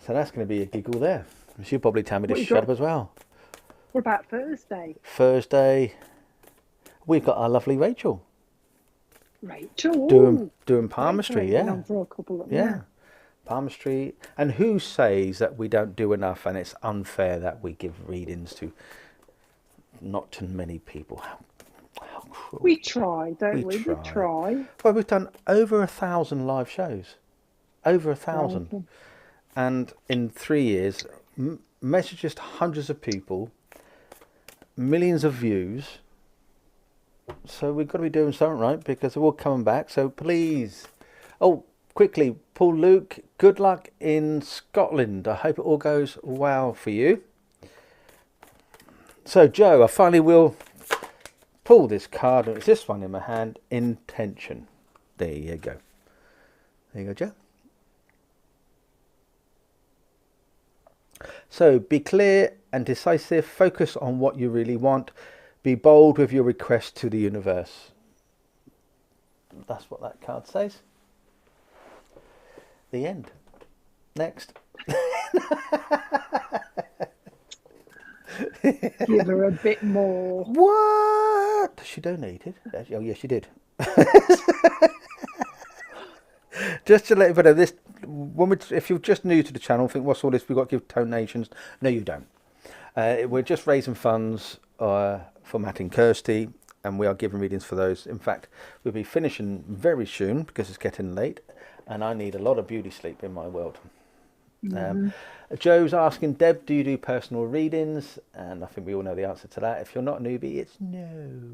So that's going to be a giggle there. She'll probably tell me to shut up as well. What about Thursday? Thursday, we've got our lovely Rachel. Doing palmistry, yeah. For a couple of, Palmistry. And who says that we don't do enough and it's unfair that we give readings to not too many people? How cruel. We try, don't we? We try. Well, we've done over 1,000 live shows. Over 1,000. And in 3 years, messages to hundreds of people, millions of views. So we've got to be doing something right, because they're all coming back. So please, oh, quickly, Paul Luke, good luck in Scotland. I hope it all goes well for you. So Joe, I finally will pull this card, and it's this one in my hand, intention. There you go. There you go, Joe. So be clear and decisive, focus on what you really want, be bold with your request to the universe. That's what that card says. The end. Next. Give her a bit more. What? She donated? Oh, yes, she did. Just to let you know, this, if you're just new to the channel, think, what's all this? We've got to give donations. No, you don't. We're just raising funds for Matt and Kirsty, and we are giving readings for those. In fact, we'll be finishing very soon because it's getting late, and I need a lot of beauty sleep in my world. Joe's asking, Deb, do you do personal readings? And I think we all know the answer to that. If you're not a newbie, it's no.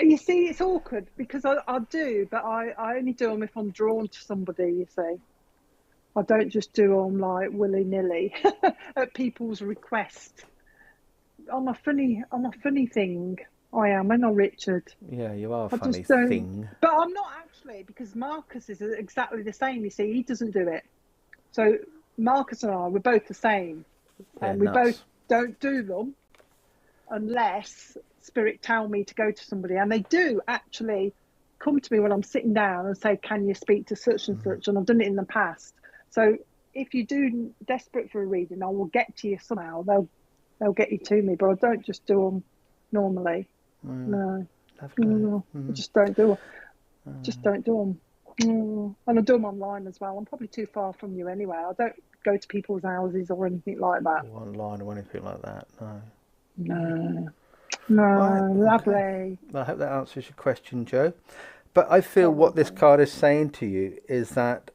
You see, it's awkward because I do, but I only do them if I'm drawn to somebody, you see. I don't just do them like willy-nilly at people's request. I'm a funny thing. I am, and I'm Richard. Yeah, you are a funny thing. But I'm not actually, because Marcus is exactly the same, you see. He doesn't do it. So Marcus and I, we're both the same. And we both don't do them unless Spirit tell me to go to somebody. And they do actually come to me when I'm sitting down and say, can you speak to such and such? And I've done it in the past. So if you do desperate for a reading, I will get to you somehow. They'll get you to me, but I don't just do them normally. No. I just don't do them. Just don't do them. And I do them online as well. I'm probably too far from you anyway. I don't go to people's houses or anything like that. Or online or anything like that, no. Right, lovely. Okay. Well, I hope that answers your question, Joe. But I feel what this card is saying to you is that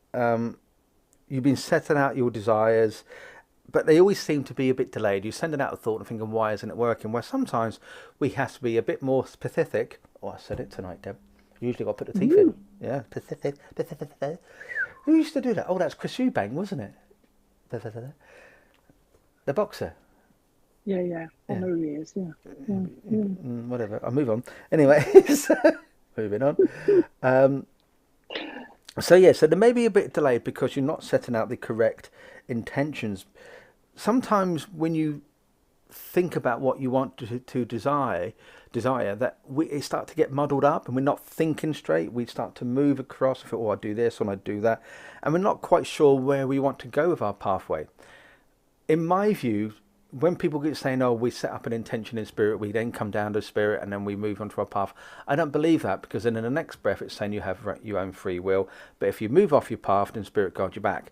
you've been setting out your desires, but they always seem to be a bit delayed. You're sending out a thought and thinking, why isn't it working? Where sometimes we have to be a bit more specific. Oh, I said it tonight, Deb. Usually got to put the teeth in. Yeah, specific. Who used to do that? Oh, that's Chris Eubank, wasn't it? The boxer. Yeah. I know who he is, yeah. Whatever, I'll move on. Anyway, moving on. So there may be a bit delayed because you're not setting out the correct intentions. Sometimes when you think about what you want to desire that it start to get muddled up and we're not thinking straight. We start to move across, I do this and I do that, and we're not quite sure where we want to go with our pathway. In my view, when people get saying, oh, we set up an intention in spirit, we then come down to spirit and then we move on to our path, I don't believe that, because then in the next breath it's saying you have your own free will. But if you move off your path, then spirit guides you back.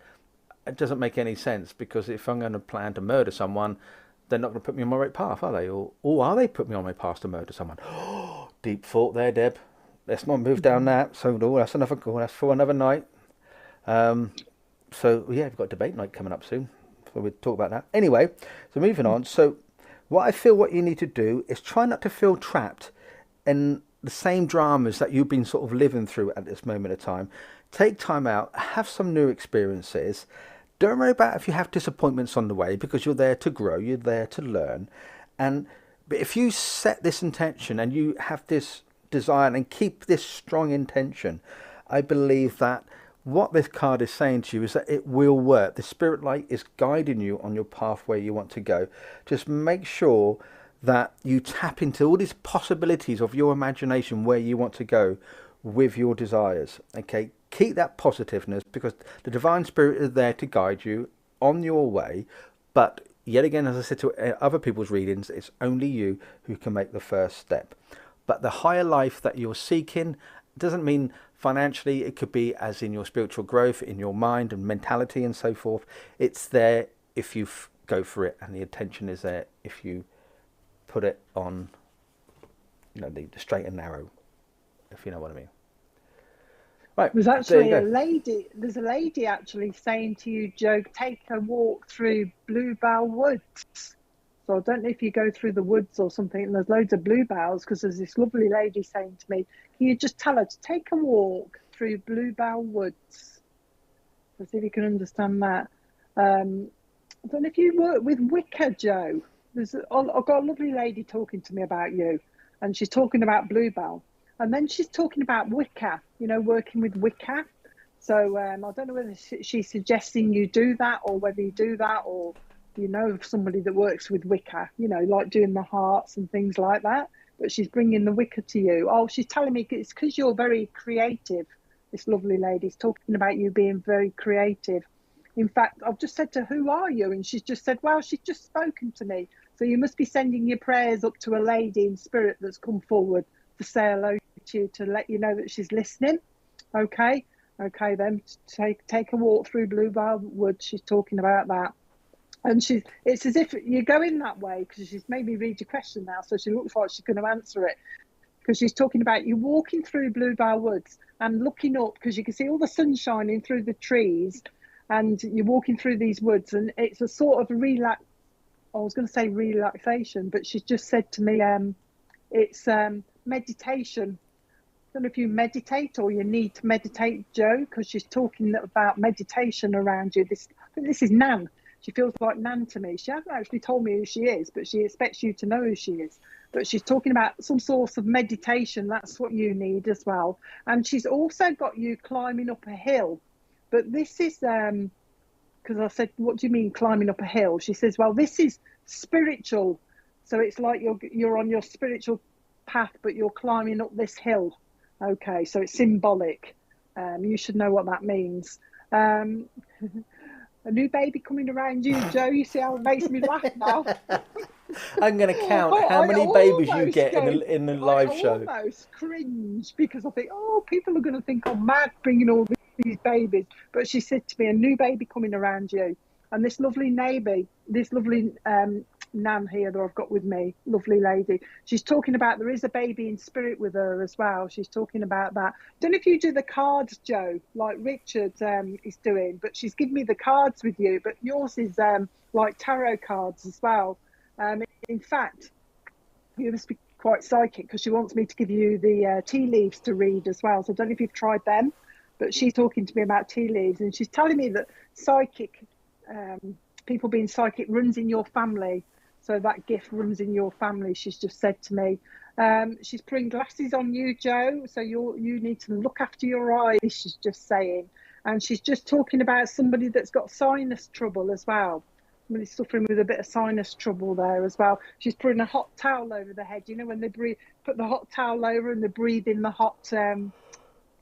It doesn't make any sense, because if I'm going to plan to murder someone, they're not going to put me on my right path, are they? Or are they put me on my path to murder someone? Deep thought there, Deb. Let's not move down that. So that's another call. That's for another night. We've got debate night coming up soon. So we'll talk about that. Anyway, so moving on. So what you need to do is try not to feel trapped in the same dramas that you've been sort of living through at this moment of time. Take time out, have some new experiences. Don't worry about if you have disappointments on the way, because you're there to grow, you're there to learn. But if you set this intention and you have this desire and keep this strong intention, I believe that what this card is saying to you is that it will work. The spirit light is guiding you on your path where you want to go. Just make sure that you tap into all these possibilities of your imagination where you want to go with your desires. Okay, keep that positiveness, because the divine spirit is there to guide you on your way. But yet again, as I said to other people's readings, it's only you who can make the first step. But the higher life that you're seeking doesn't mean financially. It could be as in your spiritual growth, in your mind and mentality and so forth. It's there if you go for it, and the attention is there if you put it on, the straight and narrow, if you know what I mean. Right, There's there you actually go. there's a lady actually saying to you, Joe, take a walk through Bluebell Woods. So I don't know if you go through the woods or something, and there's loads of bluebells, because there's this lovely lady saying to me, can you just tell her to take a walk through Bluebell Woods? Let's see if you can understand that. I don't know if you work with Wicca, Joe. I've got a lovely lady talking to me about you, and she's talking about Bluebell. And then she's talking about Wicca, working with Wicca. So I don't know whether she's suggesting you do that, or whether you do that, or you know of somebody that works with Wicca, like doing the hearts and things like that. But she's bringing the Wicca to you. Oh, she's telling me it's because you're very creative. This lovely lady's talking about you being very creative. In fact, I've just said to her, who are you? And she's just said, well, she's just spoken to me. So you must be sending your prayers up to a lady in spirit that's come forward to say hello to you, to let you know that she's listening. Okay then, take a walk through Bluebell Woods. She's talking about that. And it's as if you're going that way, because she's made me read your question now, so she looks like she's going to answer it. Because she's talking about you walking through Bluebell Woods and looking up, because you can see all the sun shining through the trees, and you're walking through these woods, and it's a sort of I was going to say relaxation, but she's just said to me, it's meditation. I don't know if you meditate or you need to meditate, Joe, because she's talking about meditation around you. I think this is Nan. She feels like Nan to me. She hasn't actually told me who she is, but she expects you to know who she is. But she's talking about some sort of meditation. That's what you need as well. And she's also got you climbing up a hill. But this is, because I said, what do you mean climbing up a hill? She says, well, this is spiritual. So it's like you're on your spiritual path, but you're climbing up this hill. Okay, so it's symbolic. You should know what that means. A new baby coming around you, Joe. You see how it makes me laugh now? I'm going to count how many babies you get in the live show. I almost cringe, because I think, oh, people are going to think I'm mad bringing all these babies. But she said to me, a new baby coming around you. And this lovely neighbour, this lovely Nan here that I've got with me, lovely lady, she's talking about there is a baby in spirit with her as well. She's talking about that. Don't know if you do the cards, Joe, like Richard is doing, but she's given me the cards with you, but yours is like tarot cards as well. In fact, you must be quite psychic, because she wants me to give you the tea leaves to read as well. So I don't know if you've tried them, but she's talking to me about tea leaves, and she's telling me that psychic, people being psychic runs in your family. So that gift runs in your family, she's just said to me. She's putting glasses on you, Joe, so you need to look after your eyes, she's just saying. And she's just talking about somebody that's got sinus trouble as well. Somebody's suffering with a bit of sinus trouble there as well. She's putting a hot towel over the head. You know, when they put the hot towel over and they breathe in the hot, the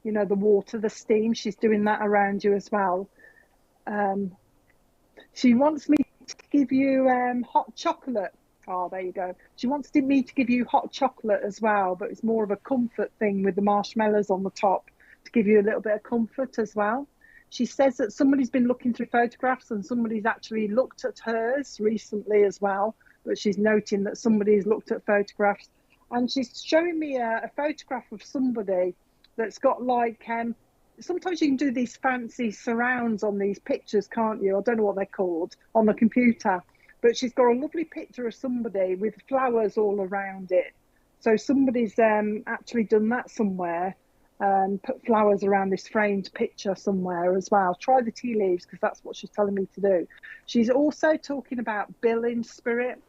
water, the steam. She's doing that around you as well. She wants me to give you hot chocolate. Oh, there you go. She wants me to give you hot chocolate as well, but it's more of a comfort thing with the marshmallows on the top, to give you a little bit of comfort as well. She says that somebody's been looking through photographs, and somebody's actually looked at hers recently as well, but she's noting that somebody's looked at photographs. And she's showing me a photograph of somebody that's got like, sometimes you can do these fancy surrounds on these pictures, can't you? I don't know what they're called on the computer, but she's got a lovely picture of somebody with flowers all around it. So somebody's actually done that somewhere, put flowers around this framed picture somewhere as well. Try the tea leaves, because that's what she's telling me to do. She's also talking about Bill in spirit.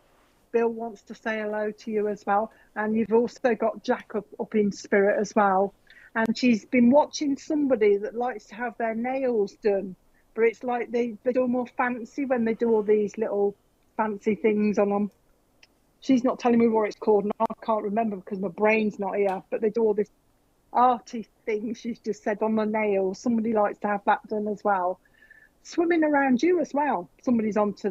Bill wants to say hello to you as well. And you've also got Jack up in spirit as well. And she's been watching somebody that likes to have their nails done, but it's like they do more fancy when they do all these little fancy things on them. She's not telling me what it's called, and I can't remember because my brain's not here, but they do all this arty thing, she's just said, on the nails. Somebody likes to have that done as well. Swimming around you as well. Somebody's into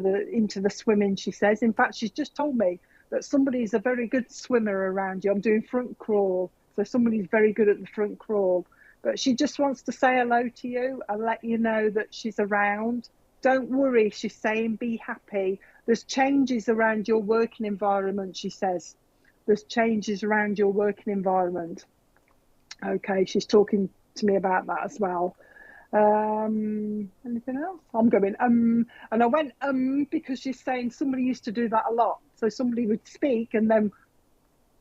the swimming, she says. In fact, she's just told me that somebody's a very good swimmer around you. I'm doing front crawl, so somebody's very good at the front crawl. But she just wants to say hello to you and let you know that she's around. Don't worry, she's saying, be happy. There's changes around your working environment, she says. There's changes around your working environment. Okay, she's talking to me about that as well. Anything else? I'm going, and I went, because she's saying somebody used to do that a lot. So somebody would speak, and then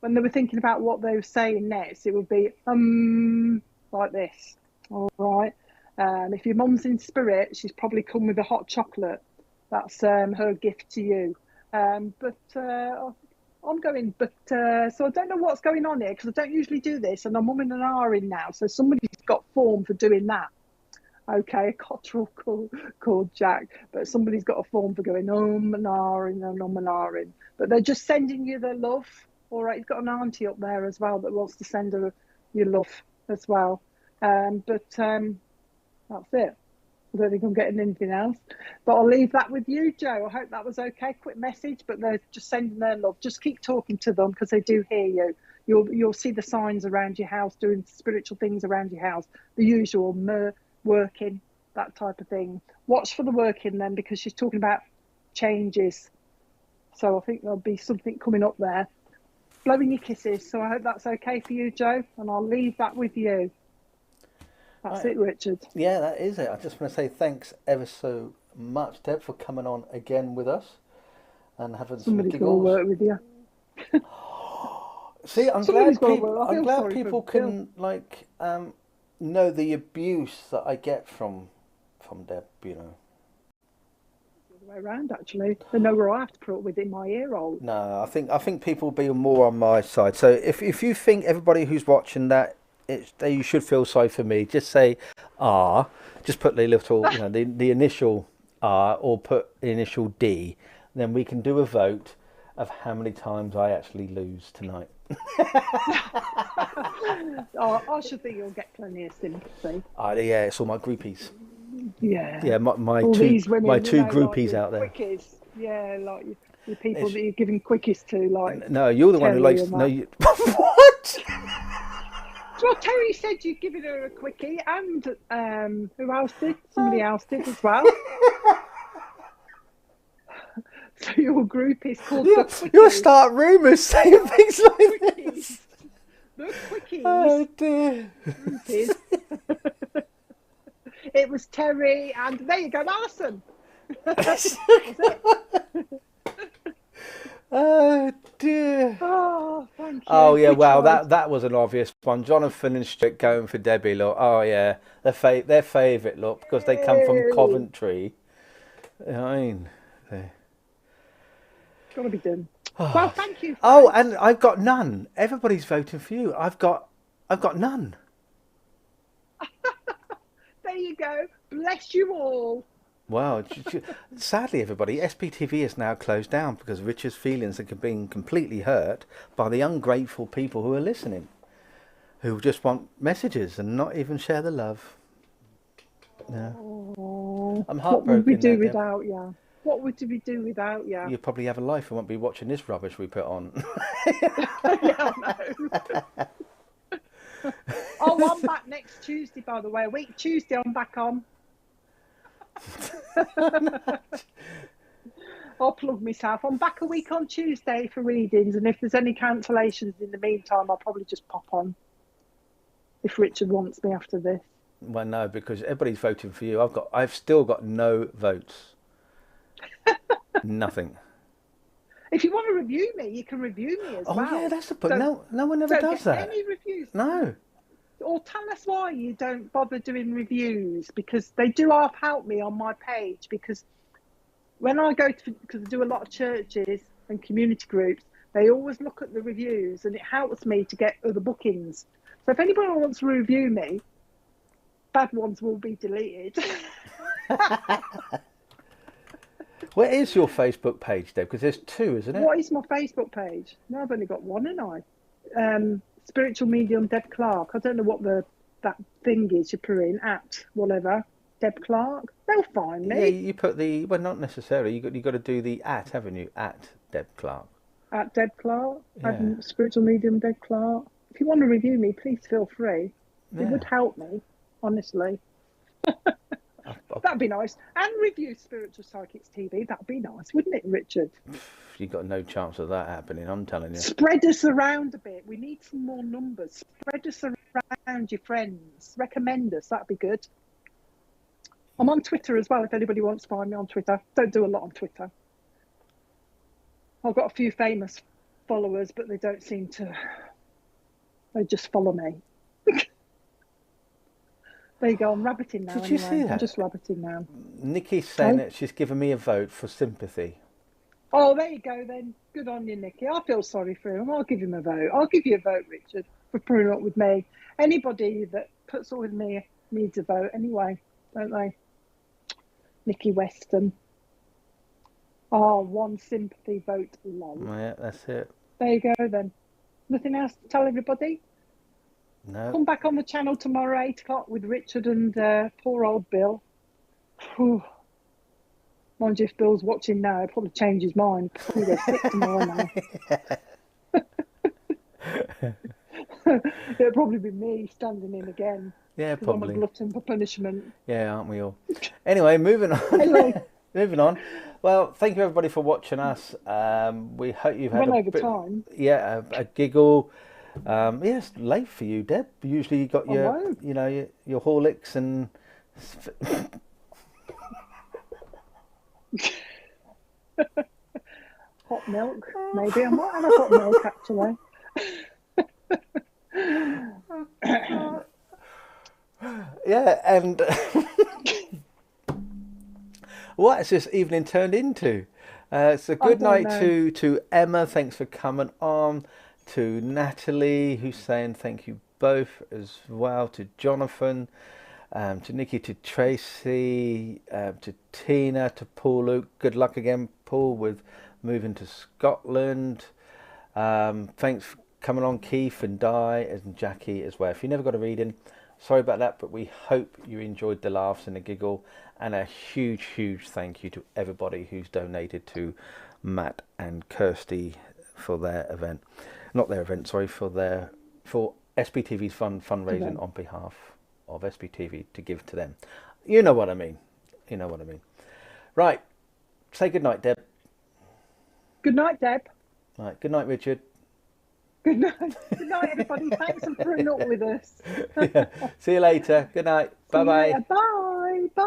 when they were thinking about what they were saying next, it would be, like this. All right. If your mum's in spirit, she's probably come with a hot chocolate. That's her gift to you. I'm going, so I don't know what's going on here, because I don't usually do this, and I'm umming and ahhing now. So somebody's got form for doing that. Okay, a cotterel called Jack, but somebody's got a form for going and ahhing. But they're just sending you their love. All right, you've got an auntie up there as well that wants to send her your love as well. That's it. I don't think I'm getting anything else, but I'll leave that with you, Joe. I hope that was okay. Quick message, but they're just sending their love. Just keep talking to them, because they do hear you. You'll see the signs around your house, doing spiritual things around your house, the usual working, that type of thing. Watch for the working then, because she's talking about changes. So I think there'll be something coming up there. Blowing your kisses. So I hope that's okay for you, Joe, and I'll leave that with you. That's it, Richard. Yeah, that is it. I just want to say thanks ever so much, Deb, for coming on again with us and having Somebody's some going to giggles. work with you. See, I'm Somebody's glad got to work. I'm glad sorry people for Bill. can know the abuse that I get from Deb, you know. The other way around, actually. They know where I have to put it within my ear hole. No, I think people will be more on my side. So if you think everybody who's watching that you should feel sorry for me, just say R, just put the little the initial R, or put the initial D, then we can do a vote of how many times I actually lose tonight. I should think you'll get plenty of sympathy. Yeah, it's all my groupies. Yeah, my all two these women, my two like groupies your out there. Quickies. Yeah, like the people that you're giving quickies to, like. No, you're the one who Terry likes. and No, that. you. What? Well, Terry said you'd given her a quickie, and who else did? Somebody else did as well. So your group is called the Quickies. You'll start rumours saying things like this. The Quickies. Oh dear. Groupies. It was Terry, and there you go, Alison. Was it? Oh dear. Oh, thank you. Oh yeah, We wow, tried. that was an obvious one. Jonathan and Stuart going for Debbie, look. Oh yeah, their favourite, look, because they come from Coventry. You know what I mean, Got to be done. Well, thank you. Oh, and I've got none. Everybody's voting for you. I've got none. There you go. Bless you all. Wow. Sadly, everybody, SPTV is now closed down because Richard's feelings are being completely hurt by the ungrateful people who are listening, who just want messages and not even share the love. Yeah. Oh, I'm what would we heartbroken. do without you? What would we do without you? You probably have a life and won't be watching this rubbish we put on. Yeah, I know. Oh, I'm back next Tuesday, by the way. A week Tuesday, I'm back on. I'll plug myself. I'm back a week on Tuesday for readings, and if there's any cancellations in the meantime, I'll probably just pop on if Richard wants me after this. Well, no, because everybody's voting for you. I've still got no votes. Nothing. If you want to review me, you can review me as well. Oh yeah, that's the point. No one ever does that. Any reviews? No. Or tell us why you don't bother doing reviews, because they do half help me on my page. Because when I go to, because I do a lot of churches and community groups, they always look at the reviews, and it helps me to get other bookings. So if anybody wants to review me, bad ones will be deleted. Where is your Facebook page, Deb? Because there's two, isn't it? What is my Facebook page? No, I've only got one, and Spiritual Medium Deb Clark. I don't know what that thing is you put in, at whatever, Deb Clark. They'll find me. Yeah, you put well, not necessarily. You got to do the at, haven't you? At Deb Clark. At Deb Clark. Yeah. Spiritual Medium Deb Clark. If you want to review me, please feel free. Yeah. It would help me, honestly. That'd be nice. And review Spiritual Psychics TV. That'd be nice, wouldn't it, Richard? You've got no chance of that happening, I'm telling you. Spread us around a bit. We need some more numbers. Spread us around around your friends. Recommend us. That'd be good. I'm on Twitter as well, if anybody wants to find me on Twitter. Don't do a lot on Twitter. I've got a few famous followers, but they don't seem to... They just follow me. There you go, I'm rabbiting now. Did you see that? I'm just rabbiting now. Nikki's saying that she's given me a vote for sympathy. Oh, there you go then. Good on you, Nikki. I feel sorry for him. I'll give him a vote. I'll give you a vote, Richard, for putting up with me. Anybody that puts up with me needs a vote anyway, don't they? Nikki Weston. Oh, one sympathy vote, lol. Yeah, that's it. There you go then. Nothing else to tell everybody? No. Come back on the channel tomorrow, 8 o'clock, with Richard and poor old Bill. Whew. Mind you, if Bill's watching now, he'll probably change his mind. Probably go sick tomorrow now. It'll probably be me standing in again. Yeah, probably. I'm a glutton for punishment. Yeah, aren't we all? Anyway, moving on. Anyway. Moving on. Well, thank you everybody for watching us. We hope you've had over time. Yeah, a giggle. It's late for you, Deb. Usually you got your, you know, your Horlicks and. Hot milk, maybe. I might have a hot milk actually. Yeah, and what has this evening turned into? So good night to Emma. Thanks for coming on. To Natalie, who's saying thank you both as well. To Jonathan, to Nikki, to Tracy, to Tina, to Paul, Luke. Good luck again, Paul, with moving to Scotland. Thanks for coming on, Keith and Di and Jackie as well. If you never got a reading, sorry about that, but we hope you enjoyed the laughs and the giggle. And a huge, huge thank you to everybody who's donated to Matt and Kirsty for their event. Not their event, sorry, for SBTV's fundraising on behalf of SBTV to give to them. You know what I mean. You know what I mean. Right. Say good night, Deb. Good night, Deb. Right. Good night, Richard. Good night. Good night, everybody. Thanks for putting up with us. Yeah. See you later. Good night. Bye-bye. Bye. Bye.